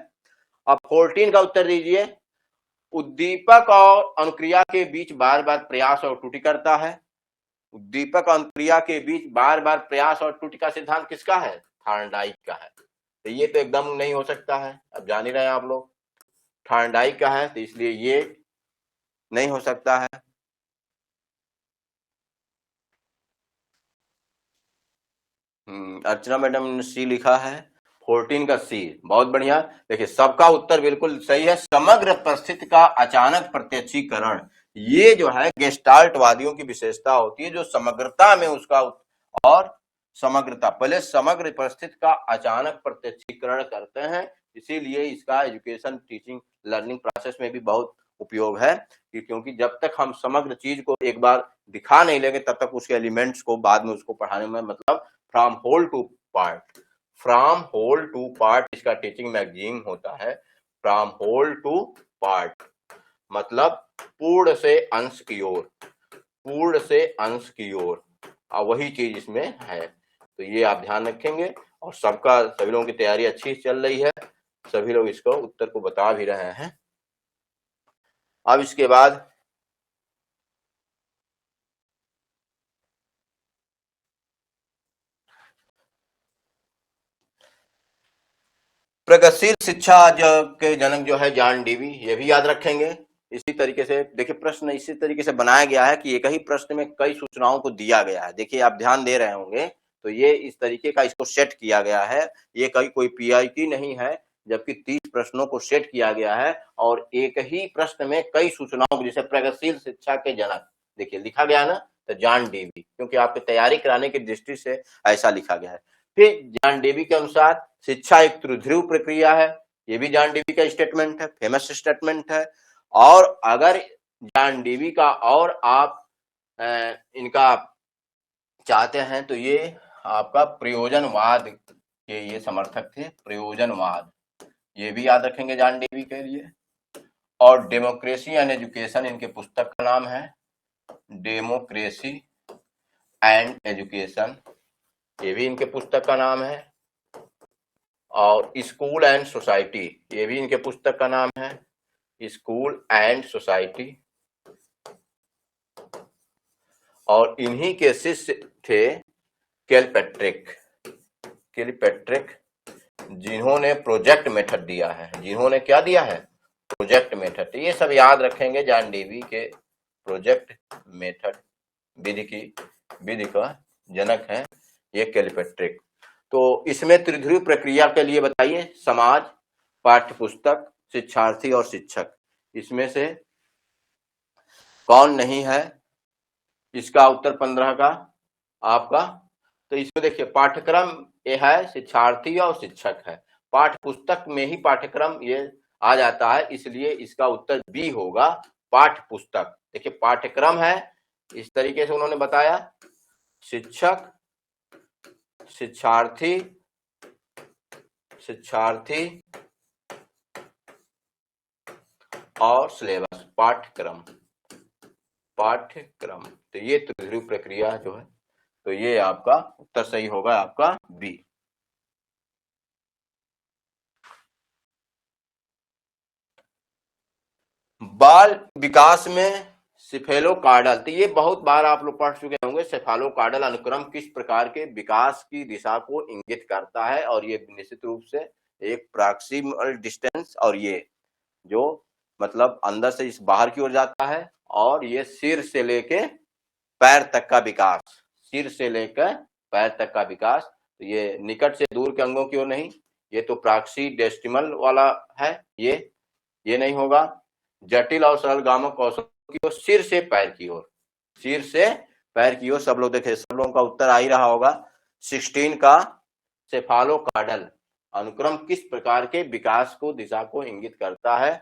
अब 14 का उत्तर दीजिए, उद्दीपक और अनुक्रिया के बीच बार बार प्रयास और त्रुटि करता है। उद्दीपक और अनुक्रिया के बीच बार बार प्रयास और त्रुटि का सिद्धांत किसका है, थार्नडाइक का है। तो ये तो एकदम नहीं हो सकता है, अब जान ही रहे हैं आप लोग। थॉर्नडाइक का है, तो इसलिए ये नहीं हो सकता है। अर्चना मैडम ने सी लिखा है, 14 का सी, बहुत बढ़िया। देखिए सबका उत्तर बिल्कुल सही है। समग्र परिस्थिति का अचानक प्रत्यक्षीकरण, ये जो है गेस्टाल्ट वादियों की विशेषता होती है, जो समग्रता में उसका और समग्रता, पहले समग्र परिस्थिति का अचानक प्रत्यक्षीकरण करते हैं, इसीलिए इसका एजुकेशन टीचिंग लर्निंग प्रोसेस में भी बहुत उपयोग है, क्योंकि जब तक हम समग्र चीज को एक बार दिखा नहीं लेंगे तब तक उसके एलिमेंट्स को बाद में उसको पढ़ाने में, मतलब from whole to part, from whole to part इसका टीचिंग मैगजीन होता है। फ्रॉम होल टू पार्ट मतलब पूर्ण से अंश की ओर, पूर्ण से अंश की ओर, वही चीज इसमें है। तो ये आप ध्यान रखेंगे। और सभी लोगों की तैयारी अच्छी चल रही है, सभी लोग इसको उत्तर को बता भी रहे हैं। अब इसके बाद प्रगतिशील शिक्षा के जनक जो है जॉन डीवी, ये भी याद रखेंगे। इसी तरीके से देखिए प्रश्न इसी तरीके से बनाया गया है कि एक ही प्रश्न में कई सूचनाओं को दिया गया है। देखिए आप ध्यान दे रहे होंगे तो ये इस तरीके का इसको सेट किया गया है। ये कोई पीआईटी नहीं है, जबकि 30 प्रश्नों को सेट किया गया है और एक ही प्रश्न में कई सूचनाओं को, जैसे प्रगतिशील शिक्षा के जनक देखिए लिखा गया ना, तो जॉन डीवी, क्योंकि आपकी तैयारी कराने की दृष्टि से ऐसा लिखा गया है। फिर जॉन डीवी के अनुसार शिक्षा एक त्रिध्रुव प्रक्रिया है, ये भी जॉन डीवी का स्टेटमेंट है, फेमस स्टेटमेंट है। और अगर जॉन डीवी का और आप इनका चाहते हैं तो ये आपका प्रयोजनवाद के ये समर्थक थे, प्रयोजनवाद, ये भी याद रखेंगे जॉन डीवी के लिए। और डेमोक्रेसी एंड एजुकेशन इनके पुस्तक का नाम है, डेमोक्रेसी एंड एजुकेशन, ये भी इनके पुस्तक का नाम है। और स्कूल एंड सोसाइटी, ये भी इनके पुस्तक का नाम है, स्कूल एंड सोसाइटी। और इन्हीं के शिष्य थे किलपैट्रिक, जिन्होंने प्रोजेक्ट मेथड दिया है, जिन्होंने क्या दिया है, प्रोजेक्ट मेथड। ये सब याद रखेंगे, जॉन डीवी के प्रोजेक्ट मेथड विधि का जनक है ये किलपैट्रिक। तो इसमें त्रिध्रुव प्रक्रिया के लिए बताइए, समाज, पाठ्यपुस्तक, शिक्षार्थी और शिक्षक, इसमें से कौन नहीं है? इसका उत्तर 15 का आपका, तो इसमें देखिए पाठ्यक्रम ये है, शिक्षार्थी और शिक्षक है। पाठ्यपुस्तक में ही पाठ्यक्रम ये आ जाता है, इसलिए इसका उत्तर बी होगा, पाठ्यपुस्तक। देखिए पाठ्यक्रम है इस तरीके से उन्होंने बताया, शिक्षक, शिक्षार्थी और सिलेबस, पाठ्यक्रम। तो ये त्रिध्रुव प्रक्रिया जो है, तो ये आपका उत्तर सही होगा, आपका बी। बाल विकास में सेफेलोकार्डल, तो ये बहुत बार आप लोग पढ़ चुके होंगे। सेफेलोकार्डल अनुक्रम किस प्रकार के विकास की दिशा को इंगित करता है, और ये निश्चित रूप से एक प्रॉक्सिमल डिस्टेंस, और ये जो मतलब अंदर से इस बाहर की ओर जाता है, और ये सिर से लेके पैर तक का विकास, सिर से लेकर पैर तक का विकास। तो ये निकट से दूर के अंगों की ओर नहीं, ये तो प्रॉक्सी डेसिमल वाला है, ये नहीं होगा। जटिल और सरल गामक कौशल की ओर, सिर से पैर की ओर, सिर से पैर की ओर। सब लोग देखे, सब लोगों का उत्तर आ ही रहा होगा। 16 का सेफालोकार्डल अनुक्रम किस प्रकार के विकास को दिशा को इंगित करता है,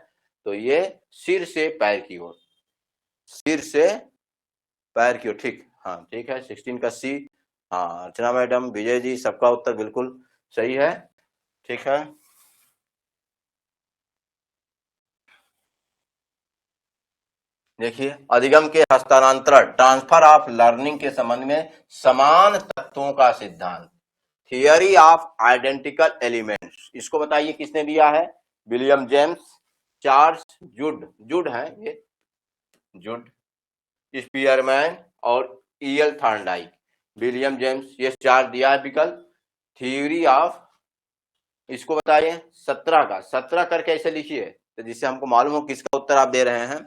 तो ये सिर से पैर की ओर, सिर से पैर की ओर, ठीक, हाँ ठीक है। 16 का सी, हाँ अर्चना मैडम, विजय जी, सबका उत्तर बिल्कुल सही है, ठीक है। देखिए अधिगम के हस्तांतरण, ट्रांसफर ऑफ लर्निंग के संबंध में समान तत्वों का सिद्धांत, थियरी ऑफ आइडेंटिकल एलिमेंट्स, इसको बताइए किसने दिया है? विलियम जेम्स, चार्ल्स जुड है ये, जुड, स्पीयरमैन और ईएल थॉर्नडाइक। विलियम जेम्स, ये 4 दिया है विकल्प। थ्योरी ऑफ, इसको बताइए 17 का, 17 करके ऐसे लिखिए, तो जिससे हमको मालूम हो किसका उत्तर आप दे रहे हैं।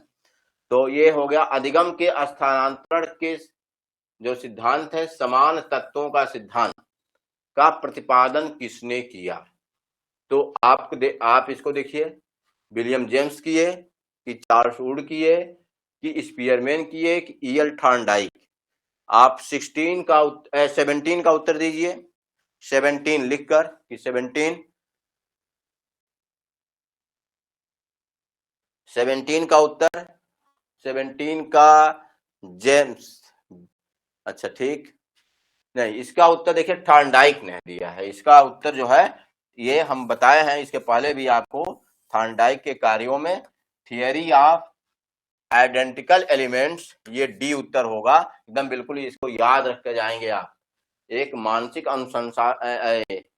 तो ये हो गया अधिगम के स्थानांतरण के जो सिद्धांत है, समान तत्वों का सिद्धांत का प्रतिपादन किसने किया। तो आप इसको देखिए, विलियम जेम्स किए कि चार्ल्स वुड किए कि स्पीयरमैन किए कि ईएल थॉर्नडाइक। आप 17 का उत्तर दीजिए, 17 लिखकर कि 17 का उत्तर, 17 का जेम्स। अच्छा ठीक, नहीं इसका उत्तर देखिए थॉर्नडाइक ने दिया है। इसका उत्तर जो है ये हम बताए हैं इसके पहले भी आपको, थॉर्नडाइक के कार्यों में थियरी ऑफ आइडेंटिकल एलिमेंट्स, ये डी उत्तर होगा एकदम बिल्कुल, इसको याद रख के जाएंगे आप। एक मानसिक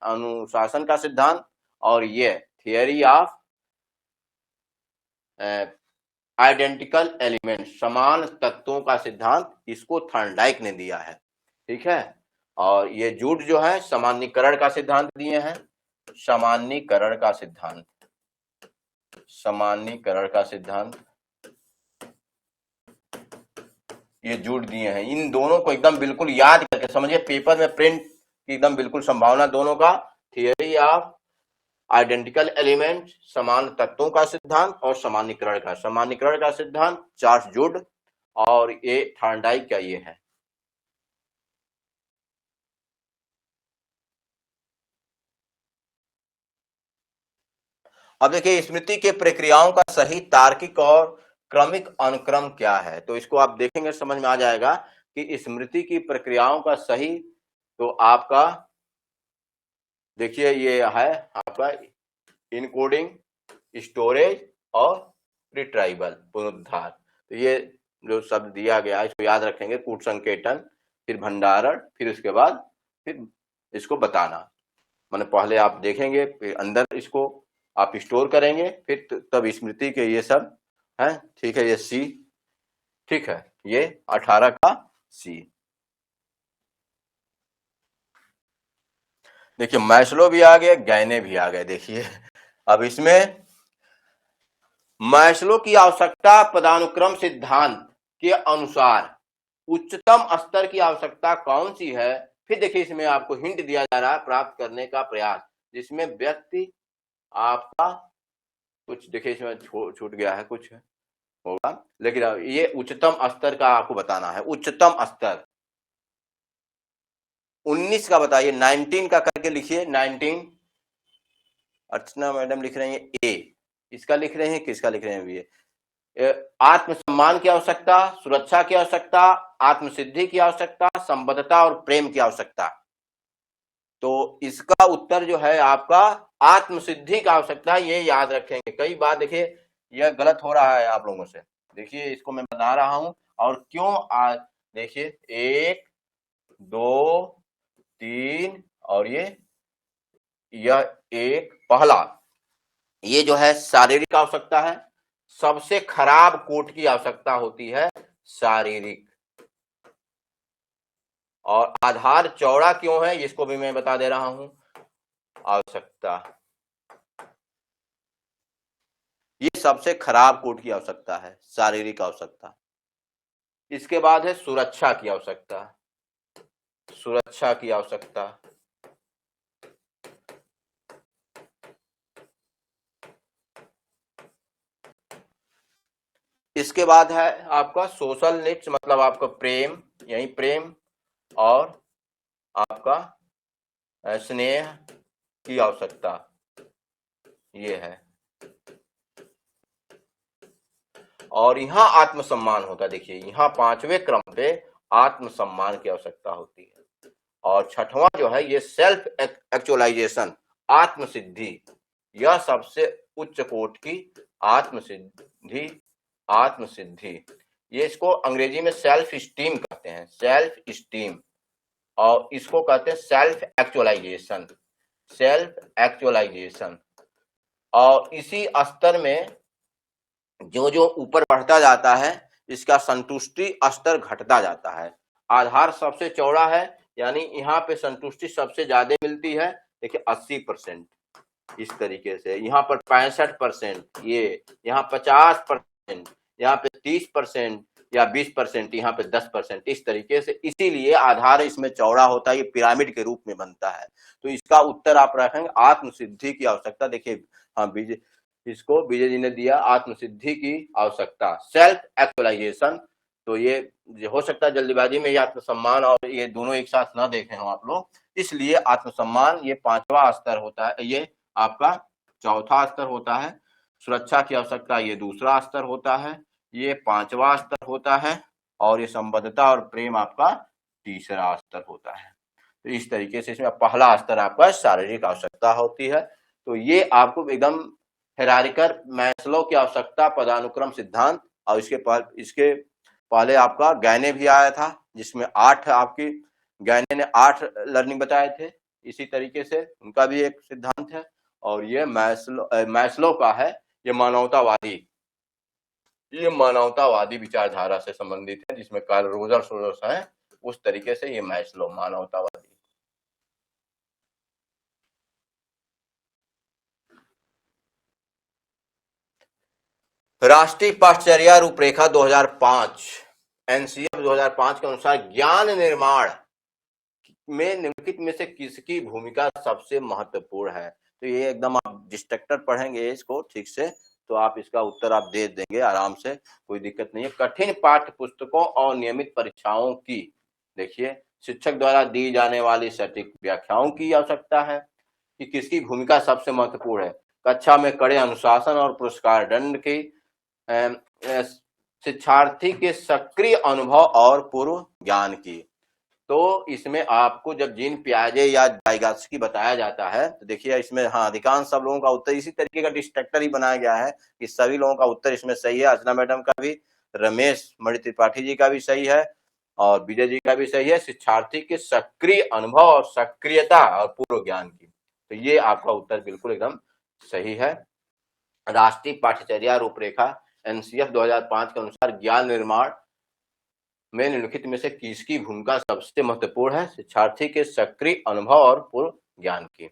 अनुशासन का सिद्धांत और ये थियरी ऑफ आइडेंटिकल एलिमेंट, समान तत्वों का सिद्धांत, इसको थॉर्नडाइक ने दिया है। ठीक है, और ये जूड जो है सामान्यीकरण का सिद्धांत दिए हैं, सामान्यीकरण का सिद्धांत, सामान्यीकरण का सिद्धांत ये जूड दिए हैं। इन दोनों को एकदम बिल्कुल याद करके समझिए, पेपर में प्रिंट की एकदम बिल्कुल संभावना दोनों का, थियरी ऑफ आइडेंटिकल एलिमेंट, समान तत्वों का सिद्धांत और सामान्यीकरण का सिद्धांत चार्ल्स जूड, और ये थॉर्नडाइक का ये है। अब देखिए स्मृति के प्रक्रियाओं का सही तार्किक और क्रमिक अनुक्रम क्या है। तो इसको आप देखेंगे समझ में आ जाएगा कि स्मृति की प्रक्रियाओं का सही, तो आपका देखिए ये है आपका इनकोडिंग, स्टोरेज और रिट्राइवल, पुनरुद्धार। तो ये जो शब्द दिया गया है इसको याद रखेंगे, कूट संकेतन, फिर भंडारण, फिर उसके बाद फिर इसको बताना। माने पहले आप देखेंगे, फिर अंदर इसको आप स्टोर करेंगे, फिर तब स्मृति के ये सब है। ठीक है, ये सी, ठीक है, ये 18 का सी। देखिए मैस्लो भी आ गए, गैने भी आ गए। देखिए अब इसमें मैस्लो की आवश्यकता पदानुक्रम सिद्धांत के अनुसार उच्चतम स्तर की आवश्यकता कौन सी है। फिर देखिए इसमें आपको हिंट दिया जा रहा है, प्राप्त करने का प्रयास, जिसमें व्यक्ति आपका कुछ देखिए इसमें छूट गया है, कुछ होगा, लेकिन ये उच्चतम स्तर का आपको बताना है। उच्चतम स्तर 19 का बताइए, 19 का करके लिखिए। 19 अर्चना मैडम लिख रही है ए, इसका लिख रहे हैं, किसका लिख रहे हैं ये, आत्मसम्मान की आवश्यकता, सुरक्षा की आवश्यकता, आत्मसिद्धि की आवश्यकता, संबद्धता और प्रेम की आवश्यकता। तो इसका उत्तर जो है आपका आत्मसिद्धि की आवश्यकता, ये याद रखेंगे। कई बार देखिए यह गलत हो रहा है आप लोगों से, देखिए इसको मैं बता रहा हूं और क्यों। देखिए 1 2 3 और यह एक पहला, ये जो है शारीरिक आवश्यकता है, सबसे खराब कोट की आवश्यकता होती है शारीरिक। और आधार चौड़ा क्यों है इसको भी मैं बता दे रहा हूं, आवश्यकता, ये सबसे खराब कोट की आवश्यकता है, शारीरिक आवश्यकता। इसके बाद है सुरक्षा की आवश्यकता, सुरक्षा की आवश्यकता। इसके बाद है आपका सोशल नीड्स, मतलब आपका प्रेम, यही प्रेम और आपका स्नेह की आवश्यकता, ये है। और यहाँ आत्मसम्मान होता है, देखिए यहाँ 5वें क्रम पे आत्मसम्मान की आवश्यकता होती है। और छठवां जो है ये सेल्फ एक्चुअलाइजेशन, आत्मसिद्धि, यह सबसे उच्च कोट की आत्मसिद्धि, आत्मसिद्धि। ये इसको अंग्रेजी में सेल्फ स्टीम कहते हैं, सेल्फ स्टीम, और इसको कहते हैं सेल्फ एक्चुअलाइजेशन, सेल्फ एक्चुअलाइजेशन। और इसी स्तर में जो जो ऊपर बढ़ता जाता है इसका संतुष्टि स्तर घटता जाता है। आधार सबसे चौड़ा है, यानी यहाँ पे संतुष्टि सबसे ज्यादा मिलती है, देखिए 80%। इस तरीके से यहाँ पर 65%, ये यहाँ 50%, यहाँ पे 30% या 20%, यहाँ पे 10%, इस तरीके से। इसीलिए आधार इसमें चौड़ा होता है, ये पिरामिड के रूप में बनता है। तो इसका उत्तर आप रखेंगे आत्मसिद्धि की आवश्यकता। देखिए हाँ, विजय, इसको विजय जी ने दिया आत्मसिद्धि की आवश्यकता, सेल्फ एक्चुअलाइजेशन। तो ये हो सकता है जल्दीबाजी में ये आत्मसम्मान और ये दोनों एक साथ ना देखे हो आप लोग, इसलिए आत्मसम्मान ये 5वां स्तर होता है, ये आपका 4था स्तर होता है। सुरक्षा की आवश्यकता ये 2रा स्तर होता है, ये 5वां स्तर होता है, और ये संबद्धता और प्रेम आपका 3रा स्तर होता है। तो इस तरीके से इसमें पहला स्तर आपका शारीरिक आवश्यकता होती है। तो ये आपको एकदम हेरारिकल मैस्लो की आवश्यकता पदानुक्रम सिद्धांत, और इसके पहले आपका गैने भी आया था, जिसमें 8 आपकी गैने ने 8 लर्निंग बताए थे, इसी तरीके से उनका भी एक सिद्धांत है। और ये मैस्लो का है, ये मानवतावादी विचारधारा से संबंधित है, जिसमें कार्ल रोजर्स है, उस तरीके से ये मैस्लो मानवतावादी। राष्ट्रीय पाठचर्या रूपरेखा 2005, एनसीएफ 2005 के अनुसार ज्ञान निर्माण में निम्नलिखित में से किसकी भूमिका सबसे महत्वपूर्ण है? तो ये एकदम आप डिस्ट्रक्टर पढ़ेंगे इसको ठीक से, तो आप इसका उत्तर आप दे देंगे आराम से, कोई दिक्कत नहीं है। कठिन पाठ्य पुस्तकों और नियमित परीक्षाओं की, देखिए शिक्षक द्वारा दी जाने वाली सटीक व्याख्याओं की आवश्यकता है कि किसकी भूमिका सबसे महत्वपूर्ण है। कक्षा में कड़े अनुशासन और पुरस्कार दंड की, शिक्षार्थी के सक्रिय अनुभव और पूर्व ज्ञान की। तो इसमें आपको जब जीन पियाजे या जाइगात्स्की बताया जाता है, तो देखिए इसमें हाँ अधिकांश सब लोगों का उत्तर इसी तरीके का डिस्ट्रक्टर ही बनाया गया है कि सभी लोगों का उत्तर इसमें सही है। अर्चना मैडम का भी, रमेश मणि त्रिपाठी जी का भी सही है, और विजय जी का भी सही है। शिक्षार्थी के सक्रिय अनुभव और सक्रियता और पूर्व ज्ञान की, तो ये आपका उत्तर बिल्कुल एकदम सही है। राष्ट्रीय पाठ्यचर्या रूपरेखा एनसीएफ 2005 के अनुसार ज्ञान निर्माण में निम्नलिखित में से किसकी भूमिका सबसे महत्वपूर्ण है? शिक्षार्थी के सक्रिय अनुभव और पूर्व ज्ञान की।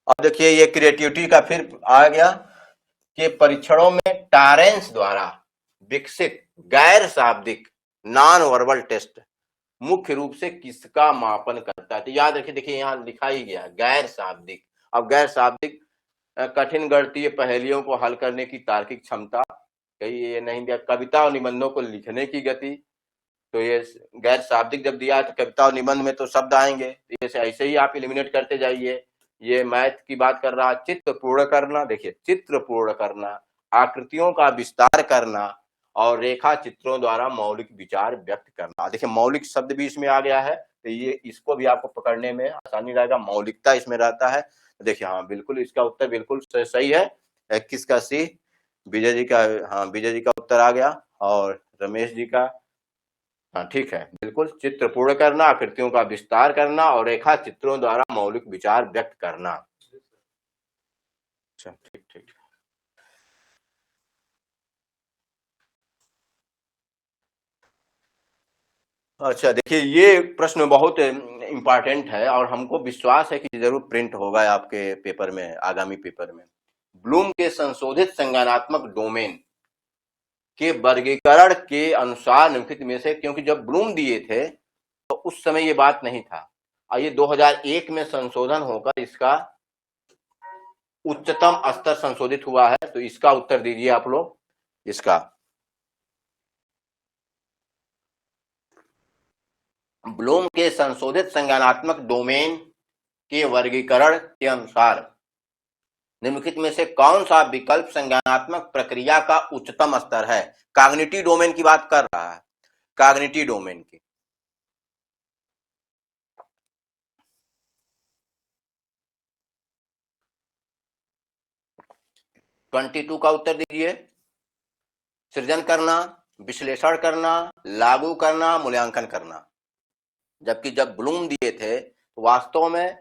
अब देखिए ये क्रिएटिविटी का फिर आ गया कि परीक्षणों में टारेंस द्वारा विकसित गैर शाब्दिक नॉन वर्बल टेस्ट मुख्य रूप से किसका मापन करता है? तो याद रखिए, देखिए यहाँ लिखा ही गया गैर शाब्दिक। अब गैर शाब्दिक कठिन गणितीय पहेलियों को हल करने की तार्किक क्षमता, कहीं ये नहीं दिया कविता और निबंधों को लिखने की गति। तो ये गैर शाब्दिक जब दिया है तो कविता और निबंध में तो शब्द आएंगे, तो ऐसे ही आप एलिमिनेट करते जाइए। ये मैथ की बात कर रहा, चित्र पूर्ण करना, देखिए चित्र पूर्ण करना, आकृतियों का विस्तार करना और रेखा चित्रों द्वारा मौलिक विचार व्यक्त करना। देखिए मौलिक शब्द भी इसमें आ गया है, तो ये इसको भी आपको पकड़ने में आसानी रहेगा, मौलिकता इसमें रहता है। देखिए हाँ बिल्कुल इसका उत्तर बिल्कुल सही है, 21 का सी। विजय जी का, हाँ विजय जी का उत्तर आ गया, और रमेश जी का हाँ ठीक है बिल्कुल, चित्र पूर्ण करना, आकृतियों का विस्तार करना और रेखा चित्रों द्वारा मौलिक विचार व्यक्त करना। अच्छा ठीक ठीक। अच्छा देखिए ये प्रश्न बहुत इंपॉर्टेंट है और हमको विश्वास है कि जरूर प्रिंट होगा आपके पेपर में, आगामी पेपर में। ब्लूम के संशोधित संज्ञानात्मक डोमेन के वर्गीकरण के अनुसार निम्नलिखित में से, क्योंकि जब ब्लूम दिए थे तो उस समय ये बात नहीं था, और ये 2001 में संशोधन होकर इसका उच्चतम स्तर संशोधित हुआ है। तो इसका उत्तर दीजिए आप लोग, इसका ब्लूम के संशोधित संज्ञानात्मक डोमेन के वर्गीकरण के अनुसार निम्नलिखित में से कौन सा विकल्प संज्ञानात्मक प्रक्रिया का उच्चतम स्तर है? कॉग्निटिव डोमेन की बात कर रहा है, कॉग्निटिव डोमेन की। ट्वेंटी टू का उत्तर दीजिए। सृजन करना, विश्लेषण करना, लागू करना, मूल्यांकन करना। जबकि जब ब्लूम दिए थे तो वास्तव में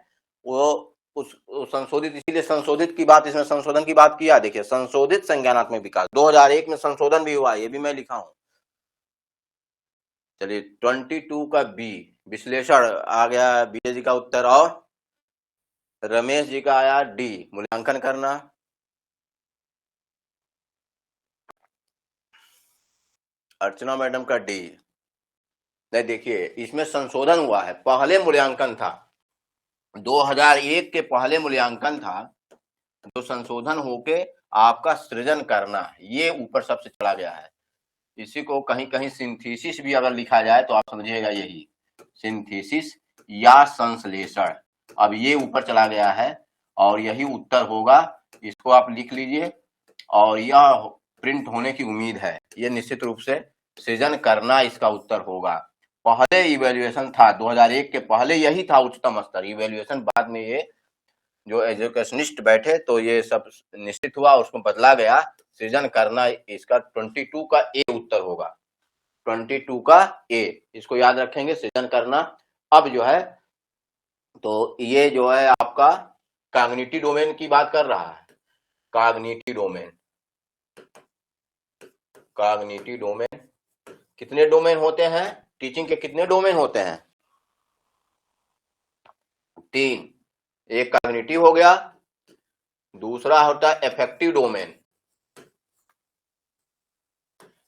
वो उस संशोधित, इसीलिए संशोधित की बात, इसमें संशोधन की बात किया। देखिए संशोधित संज्ञानात्मक विकास 2001 में संशोधन भी हुआ, ये भी मैं लिखा हूं। चलिए 22 का बी विश्लेषण आ गया विजय जी का उत्तर, और रमेश जी का आया डी मूल्यांकन करना। अर्चना मैडम का डी। नहीं, देखिए इसमें संशोधन हुआ है, पहले मूल्यांकन था 2001 के पहले मूल्यांकन था, जो संशोधन होके आपका सृजन करना, ये ऊपर सबसे चला गया है। इसी को कहीं कहीं सिंथेसिस भी अगर लिखा जाए तो आप समझिएगा यही सिंथेसिस या संश्लेषण, अब ये ऊपर चला गया है और यही उत्तर होगा। इसको आप लिख लीजिए और यह प्रिंट होने की उम्मीद है, ये निश्चित रूप से सृजन करना इसका उत्तर होगा। पहले इवैल्यूएशन था 2001 के पहले यही था उच्चतम स्तर, इवैल्यूएशन बाद में ये जो एजुकेशनिस्ट बैठे तो ये सब निश्चित हुआ, उसको बदला गया, सृजन करना इसका 22 का ए उत्तर होगा, 22 का ए, इसको याद रखेंगे, सृजन करना। अब जो है तो ये जो है आपका कॉग्निटिव डोमेन की बात कर रहा है, कॉग्निटिव डोमेन, कॉग्निटिव डोमेन कितने डोमेन होते हैं, टीचिंग के कितने डोमेन होते हैं, 3, एक कॉग्निटिव हो गया, दूसरा होता है एफेक्टिव डोमेन,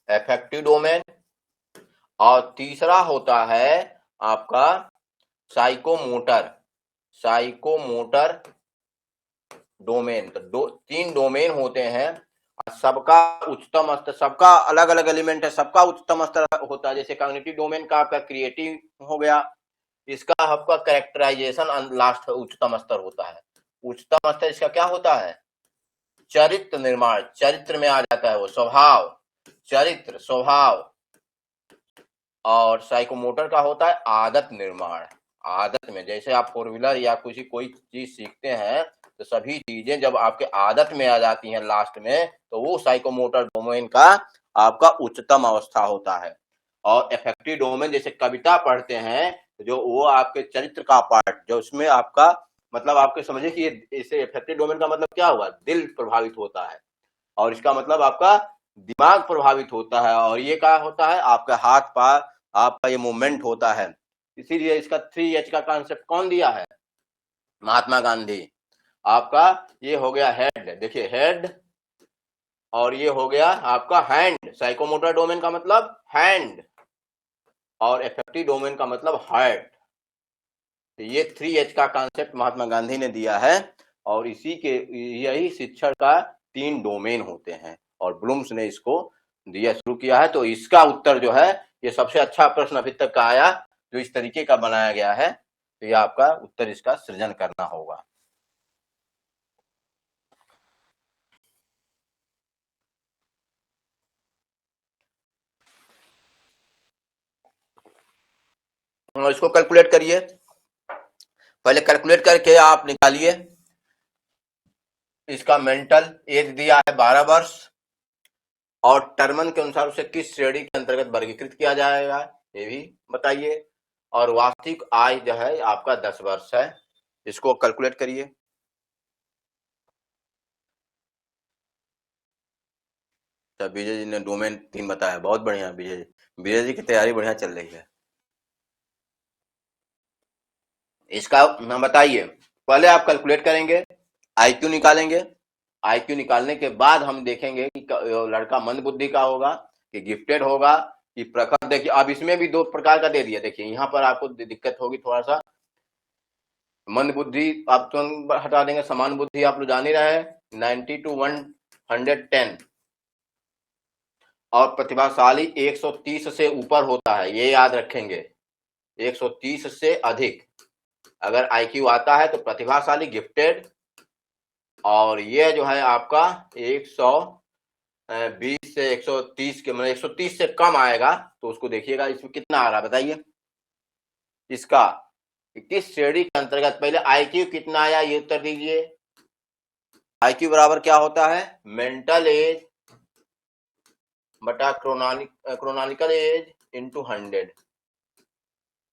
एफेक्टिव डोमेन, और तीसरा होता है आपका साइकोमोटर, साइकोमोटर डोमेन। तो 3 डोमेन होते हैं, सबका उच्चतम स्तर, सबका अलग अलग एलिमेंट है, सबका उच्चतम स्तर होता है। जैसे कॉग्निटिव डोमेन का आपका क्रिएटिव हो गया, इसका आपका कैरेक्टराइजेशन लास्ट उच्चतम स्तर होता है। उच्चतम स्तर इसका क्या होता है, चरित्र निर्माण, चरित्र में आ जाता है वो, स्वभाव, चरित्र, स्वभाव। और साइकोमोटर का होता है आदत निर्माण, आदत में, जैसे आप फोर व्हीलर या कुछ कोई चीज सीखते हैं तो सभी चीजें जब आपके आदत में आ जाती हैं लास्ट में, तो वो साइकोमोटर डोमेन का आपका उच्चतम अवस्था होता है। और इफेक्टिव डोमेन, जैसे कविता पढ़ते हैं जो वो आपके चरित्र का पार्ट, जो उसमें आपका मतलब आपके समझे कि इसे इफेक्टिव डोमेन का मतलब क्या हुआ, दिल प्रभावित होता है, और इसका मतलब आपका दिमाग प्रभावित होता है, और ये क्या होता है आपका हाथ पैर, आपका ये मूवमेंट होता है। इसीलिए इसका 3H का कॉन्सेप्ट कौन दिया है, महात्मा गांधी। आपका ये हो गया हेड, देखिए हेड, और ये हो गया आपका हैंड, साइकोमोटर डोमेन का मतलब हैंड, और इफेक्टिव डोमेन का मतलब हार्ट। तो ये 3H का कॉन्सेप्ट महात्मा गांधी ने दिया है, और इसी के यही शिक्षण का 3 डोमेन होते हैं, और ब्लूम्स ने इसको दिया शुरू किया है। तो इसका उत्तर जो है, ये सबसे अच्छा प्रश्न अभी तक का आया जो इस तरीके का बनाया गया है, तो ये आपका उत्तर इसका सृजन करना होगा। और इसको कैलकुलेट करिए, पहले कैलकुलेट करके आप निकालिए। इसका मेंटल एज दिया है 12 वर्ष, और टर्मन के अनुसार उसे किस श्रेणी के अंतर्गत वर्गीकृत किया जाएगा ये भी बताइए। और वास्तविक आय जो है आपका 10 वर्ष है, इसको कैलकुलेट करिए। विजय जी ने डोमेन 3 बताया, बहुत बढ़िया विजय जी, विजय जी की तैयारी बढ़िया चल रही है। इसका हम बताइए, पहले आप कैलकुलेट करेंगे, आईक्यू निकालेंगे, आईक्यू निकालने के बाद हम देखेंगे कि लड़का मंद बुद्धि का होगा कि गिफ्टेड होगा कि प्रखर। देखिए अब इसमें भी 2 प्रकार का दे दिया, देखिए यहाँ पर आपको दिक्कत होगी थोड़ा सा, मंद बुद्धि आप तुरंत हटा देंगे, समान बुद्धि आप लोग जान ही रहे हैं 90 to 110, और प्रतिभाशाली 130 से ऊपर होता है, ये याद रखेंगे, 130 से अधिक अगर आईक्यू आता है तो प्रतिभाशाली, गिफ्टेड। और ये जो है आपका 120 से 130 के मतलब 130 से कम आएगा तो उसको देखिएगा इसमें कितना आ रहा है बताइए। इसका किस श्रेणी के अंतर्गत, पहले आईक्यू कितना आया ये उत्तर दीजिए। आईक्यू बराबर क्या होता है, मेंटल एज बटा क्रोनॉनिकल एज इंटू 100,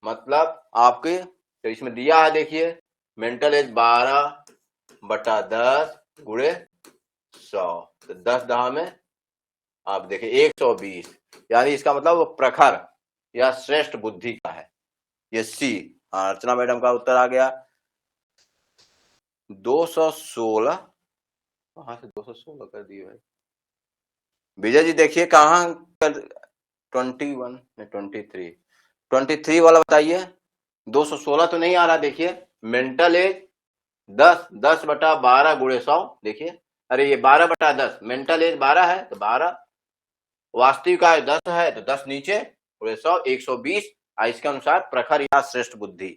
मतलब आपके तो इसमें दिया है देखिए मेंटल एज 12/10 गुणे 100, तो 10 10 में आप देखिए 120, यानी इसका मतलब वो प्रखर यह श्रेष्ठ बुद्धि का है। ये सी। हाँ, अर्चना मैडम का उत्तर आ गया 216। कहाँ से 216 कर दिए भाई? विजय जी देखिए कहाँ कर 21 में 23 वाला बताइए। 216 तो नहीं आ रहा। देखिए मेंटल एज 10/12 गुणे 100। देखिए अरे ये 12/10, मेंटल एज 12 है तो 12, वास्तविक आयु 10 है तो 10 नीचे गुणे 100 120। इसके अनुसार प्रखर या श्रेष्ठ बुद्धि।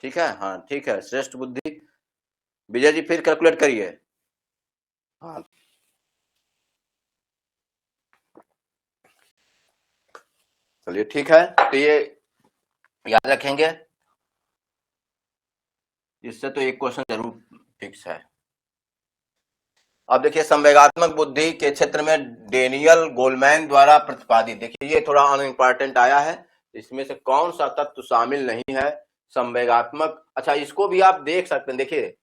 ठीक है, हाँ ठीक है, श्रेष्ठ बुद्धि। विजय जी फिर कैलकुलेट करिए। हाँ चलिए ठीक है, तो ये याद रखेंगे, इससे तो एक क्वेश्चन जरूर फिक्स है। अब देखिए संवेगात्मक बुद्धि के क्षेत्र में डेनियल गोलमैन द्वारा प्रतिपादित, देखिए ये थोड़ा अनइम्पॉर्टेंट आया है, इसमें से कौन सा तत्व शामिल नहीं है संवेगात्मक। अच्छा इसको भी आप देख सकते हैं। देखिए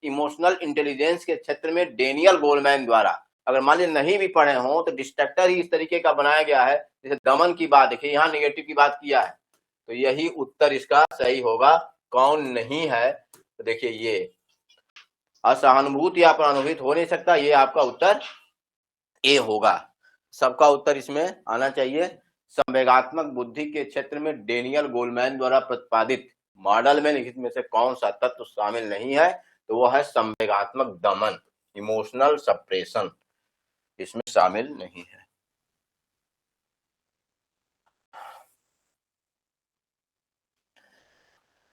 इमोशनल इंटेलिजेंस के क्षेत्र में डेनियल गोलमैन द्वारा, अगर मान लीजिए नहीं भी पढ़े हो तो डिस्ट्रक्टर ही इस तरीके का बनाया गया है। जैसे दमन की बात, देखिए यहाँ निगेटिव की बात किया है, तो यही उत्तर इसका सही होगा। कौन नहीं है, तो देखिए ये असहानुभूति या प्रानुभूति हो नहीं सकता, ये आपका उत्तर ए होगा। सबका उत्तर इसमें आना चाहिए। संवेगात्मक बुद्धि के क्षेत्र में डेनियल गोलमैन द्वारा प्रतिपादित मॉडल में लिखित में से कौन सा तत्व शामिल नहीं है, तो वो है संवेगात्मक दमन, इमोशनल सप्रेशन, इसमें शामिल नहीं है।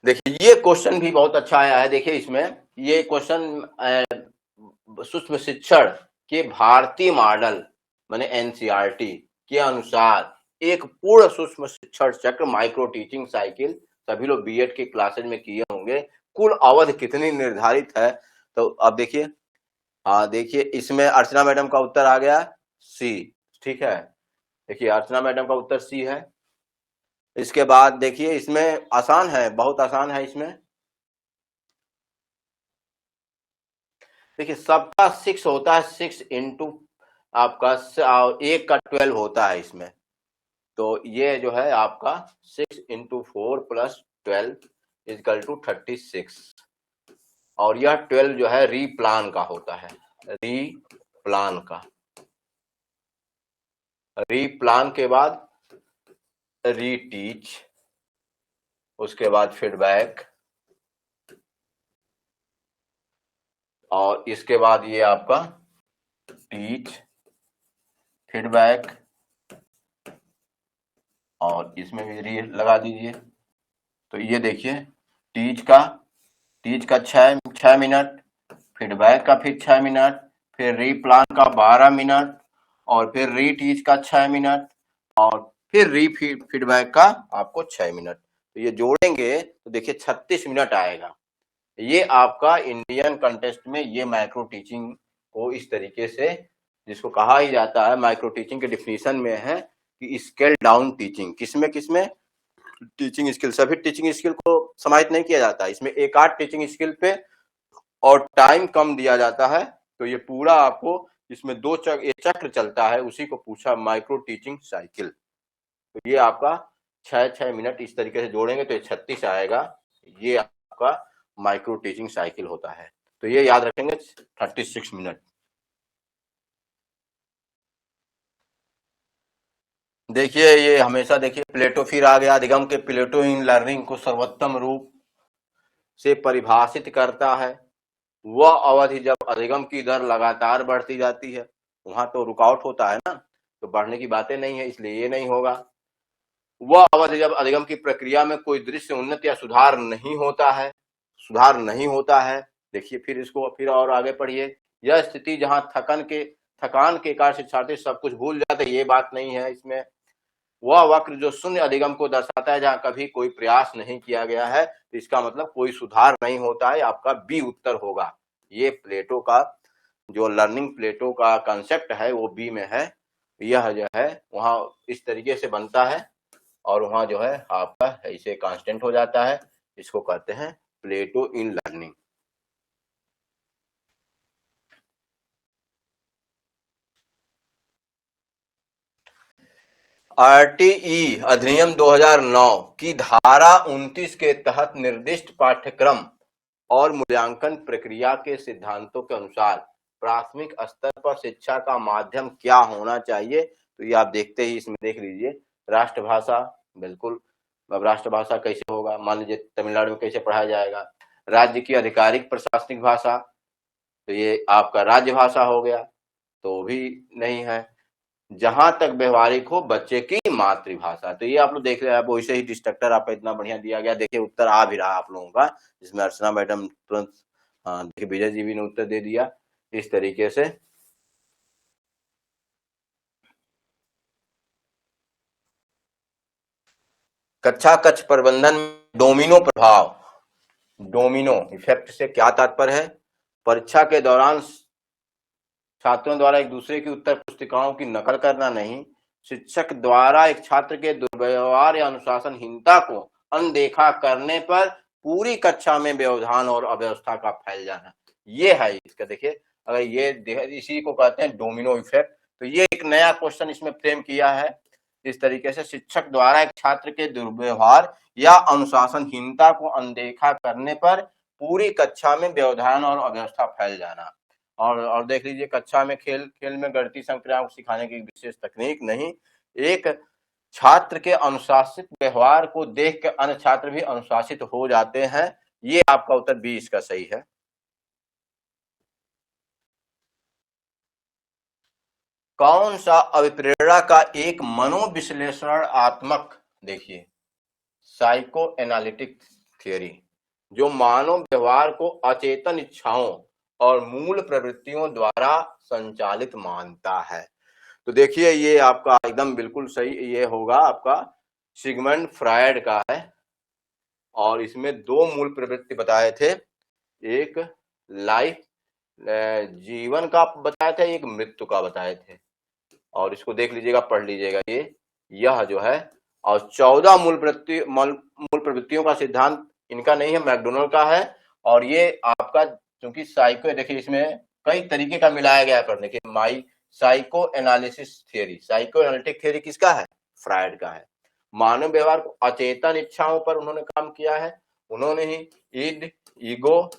देखिए ये क्वेश्चन भी बहुत अच्छा आया है। देखिए इसमें ये क्वेश्चन सूक्ष्म शिक्षण के भारतीय मॉडल माने एनसीईआरटी के अनुसार एक पूर्ण सूक्ष्म शिक्षण चक्र माइक्रो टीचिंग साइकिल, सभी लोग बीएड के क्लासेज में किए होंगे, कुल अवधि कितनी निर्धारित है। तो अब देखिए, हाँ देखिए इसमें अर्चना मैडम का उत्तर आ गया सी। ठीक है, देखिए अर्चना मैडम का उत्तर सी है। इसके बाद देखिए इसमें आसान है, बहुत आसान है इसमें। देखिए सबका 6 होता है, 6 इंटू आपका एक का 12 होता है इसमें, तो ये जो है आपका 6 इंटू 4 प्लस 12 इजकल टू 36। और यह 12 जो है रीप्लान का होता है, रीप्लान का। रीप्लान के बाद रीटीच, उसके बाद फीडबैक, और इसके बाद ये आपका टीच, फीडबैक, और इसमें भी री लगा दीजिए। तो ये देखिए टीच का 6 मिनट, फीडबैक का फिर 6 मिनट, फिर रीप्लान का 12 मिनट, और फिर रीटीच का 6 मिनट, और फिर री फीडबैक का आपको 6 मिनट। तो ये जोड़ेंगे तो देखिए 36 मिनट आएगा। ये आपका इंडियन कंटेस्ट में ये माइक्रो टीचिंग को इस तरीके से, जिसको कहा ही जाता है माइक्रो टीचिंग के डिफिनीशन में है कि स्केल डाउन टीचिंग। किसमें टीचिंग स्किल, सभी टीचिंग स्किल को समाहित नहीं किया जाता, इसमें एक आध टीचिंग स्किल पे और टाइम कम दिया जाता है। तो ये पूरा आपको इसमें दो ये चक्र चलता है, उसी को पूछा माइक्रो टीचिंग साइकिल। तो ये आपका 6-6 मिनट इस तरीके से जोड़ेंगे तो ये 36 आएगा। ये आपका माइक्रो टीचिंग साइकिल होता है, तो ये याद रखेंगे 36 मिनट। देखिए ये हमेशा देखिए प्लेटो फिर आ गया, अधिगम के प्लेटो इन लर्निंग को सर्वोत्तम रूप से परिभाषित करता है। वह अवधि जब अधिगम की दर लगातार बढ़ती जाती है, वहां तो रुकावट होता है ना, तो बढ़ने की बातें नहीं है, इसलिए ये नहीं होगा। वह अवधि जब अधिगम की प्रक्रिया में कोई दृश्य उन्नति या सुधार नहीं होता है। देखिए फिर इसको फिर और आगे पढ़िए। यह स्थिति जहां थकान के कारण शिक्षार्थी सब कुछ भूल जाते, ये बात नहीं है इसमें। वह वक्र जो शून्य अधिगम को दर्शाता है, जहां कभी कोई प्रयास नहीं किया गया है, तो इसका मतलब कोई सुधार नहीं होता है, आपका बी उत्तर होगा। ये प्लेटो का जो लर्निंग प्लेटो का कंसेप्ट है वो बी में है। यह जो है वहां इस तरीके से बनता है, और वहां जो है आपका ऐसे कांस्टेंट हो जाता है। इसको कहते हैं प्लेटो इन लर्निंग। आरटीई अधिनियम 2009 की धारा 29 के तहत निर्दिष्ट पाठ्यक्रम और मूल्यांकन प्रक्रिया के सिद्धांतों के अनुसार प्राथमिक स्तर पर शिक्षा का माध्यम क्या होना चाहिए। तो ये आप देखते ही इसमें देख लीजिए, राष्ट्रभाषा, बिल्कुल। अब राष्ट्रभाषा कैसे होगा, मान लीजिए तमिलनाडु में कैसे पढ़ाया जाएगा। राज्य की आधिकारिक प्रशासनिक भाषा, तो ये आपका राज्य भाषा हो गया, तो भी नहीं है। जहां तक व्यवहारिक हो बच्चे की मातृभाषा, तो ये आप लोग देख रहे हैं, वैसे ही डिस्ट्रक्टर आपका इतना बढ़िया दिया गया। देखिए उत्तर आ भी रहा आप लोगों का, जिसमें अर्चना मैडम तुरंत, हाँ देखिए विजय जी भी ने उत्तर दे दिया इस तरीके से। कक्षा कक्ष प्रबंधन डोमिनो प्रभाव, डोमिनो इफेक्ट से क्या तात्पर्य है? परीक्षा के दौरान छात्रों द्वारा एक दूसरे की उत्तर पुस्तिकाओं की नकल करना नहीं, शिक्षक द्वारा एक छात्र के दुर्व्यवहार या अनुशासनहीनता को अनदेखा करने पर पूरी कक्षा में व्यवधान और अव्यवस्था का फैल जाना, ये है इसका। देखिए अगर ये इसी को कहते हैं डोमिनो इफेक्ट। तो ये एक नया क्वेश्चन इसमें फ्रेम किया है इस तरीके से, शिक्षक द्वारा एक छात्र के दुर्व्यवहार या अनुशासनहीनता को अनदेखा करने पर पूरी कक्षा में व्यवधान और अव्यवस्था फैल जाना। और देख लीजिए, कक्षा में खेल में गणितीय संक्रियाओं को सिखाने की विशेष तकनीक नहीं, एक छात्र के अनुशासित व्यवहार को देख के अन्य छात्र भी अनुशासित हो जाते हैं। ये आपका उत्तर बी इसका सही है। कौन सा अभिप्रेरणा का एक मनोविश्लेषणात्मक, देखिए साइको एनालिटिक थियरी, जो मानव व्यवहार को अचेतन इच्छाओं और मूल प्रवृत्तियों द्वारा संचालित मानता है। तो देखिए ये आपका एकदम बिल्कुल सही ये होगा आपका सिगमंड फ्रायड का है, और इसमें दो मूल प्रवृत्ति बताए थे, एक लाइफ जीवन का बताया था, एक मृत्यु का बताए थे। और इसको देख लीजिएगा, पढ़ लीजिएगा, ये यह जो है, और 14 मूल प्रवृत्तियों का सिद्धांत इनका नहीं है, मैकडोनल्ड का है। और ये आपका क्योंकि साइको, देखिए इसमें कई तरीके का मिलाया गया पढ़ने के, psycho analysis theory, psycho analytic theory किसका है? फ्रायड का है। मानव व्यवहार को अचेतन इच्छाओं पर उन्होंने काम किया है, उन्होंने ही ईड, ईगो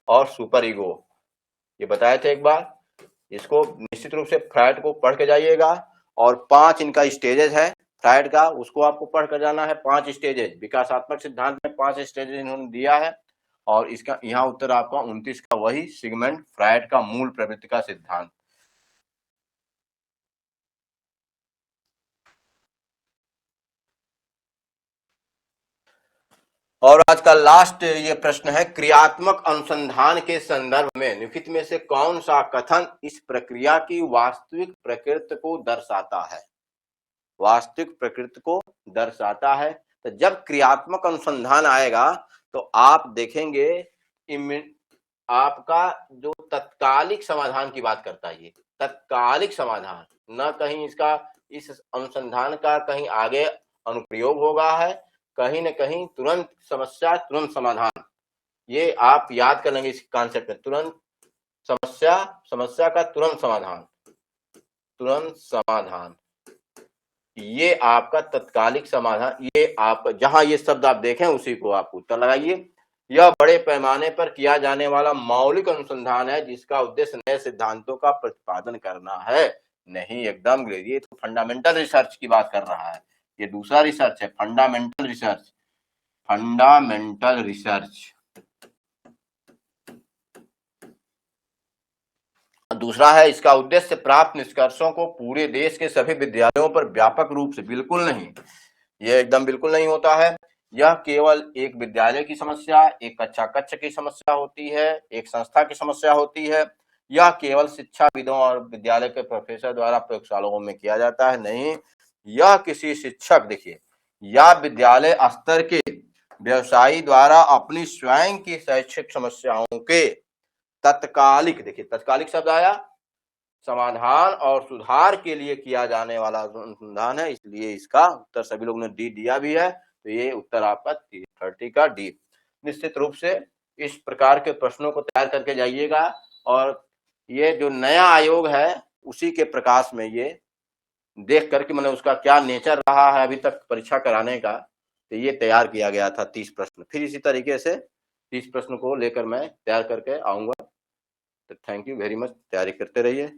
और सुपर ईगो ये बताए थे एक बार। इसको निश्चित रूप से फ्रायड को पढ़ के जाइएगा। और 5 इनका स्टेजेस है फ्रायड का, उसको आपको पढ़ कर जाना है। 5 स्टेजेस, विकासात्मक सिद्धांत में 5 स्टेजेस इन्होंने दिया है। और इसका यहाँ उत्तर आपका 29 का वही सिगमंड फ्रायड का मूल प्रवृत्ति का सिद्धांत। और आज का लास्ट ये प्रश्न है, क्रियात्मक अनुसंधान के संदर्भ में निम्नलिखित में से कौन सा कथन इस प्रक्रिया की वास्तविक प्रकृति को दर्शाता है? वास्तविक प्रकृति को दर्शाता है। तो जब क्रियात्मक अनुसंधान आएगा तो आप देखेंगे आपका जो तत्कालिक समाधान की बात करता है, ये तत्कालिक समाधान, न कहीं इसका इस अनुसंधान का कहीं आगे अनुप्रयोग होगा है, कहीं न कहीं तुरंत समस्या तुरंत समाधान। ये आप याद कर लेंगे इस कॉन्सेप्ट में, तुरंत समस्या का तुरंत समाधान, तुरंत समाधान, ये आपका तत्कालिक समाधान। ये आप जहां ये शब्द आप देखें उसी को आप उत्तर लगाइए। यह बड़े पैमाने पर किया जाने वाला मौलिक अनुसंधान है जिसका उद्देश्य नए सिद्धांतों का प्रतिपादन करना है। नहीं, एकदम ये तो फंडामेंटल रिसर्च की बात कर रहा है, ये दूसरा रिसर्च है, फंडामेंटल रिसर्च, फंडामेंटल रिसर्च। दूसरा है, इसका उद्देश्य प्राप्त निष्कर्षों को पूरे देश के सभी विद्यालयों पर व्यापक रूप से, बिल्कुल नहीं, यह एकदम बिल्कुल नहीं होता है। यह केवल एक विद्यालय की समस्या, एक कक्षा कक्ष की समस्या होती है, एक संस्था की समस्या होती है। यह केवल शिक्षाविदों और विद्यालय के प्रोफेसर द्वारा प्रयोगशालाओं में किया जाता है। नहीं, यह किसी शिक्षक, देखिए, या विद्यालय स्तर के व्यवसायी द्वारा अपनी स्वयं की शैक्षिक समस्याओं के तत्कालिक, देखिए तत्कालिक शब्द आया, समाधान और सुधार के लिए किया जाने वाला अनुसंधान है। इसलिए इसका उत्तर सभी लोगों ने डी दिया भी है, तो ये उत्तर आपका 30 का डी। निश्चित रूप से इस प्रकार के प्रश्नों को तैयार करके जाइएगा, और ये जो नया आयोग है उसी के प्रकाश में ये देख करके मैंने उसका क्या नेचर रहा है अभी तक परीक्षा कराने का, तो ये तैयार किया गया था 30 प्रश्न। फिर इसी तरीके से 30 प्रश्न को लेकर मैं तैयार करके आऊंगा। तो थैंक यू वेरी मच, तैयारी करते रहिए।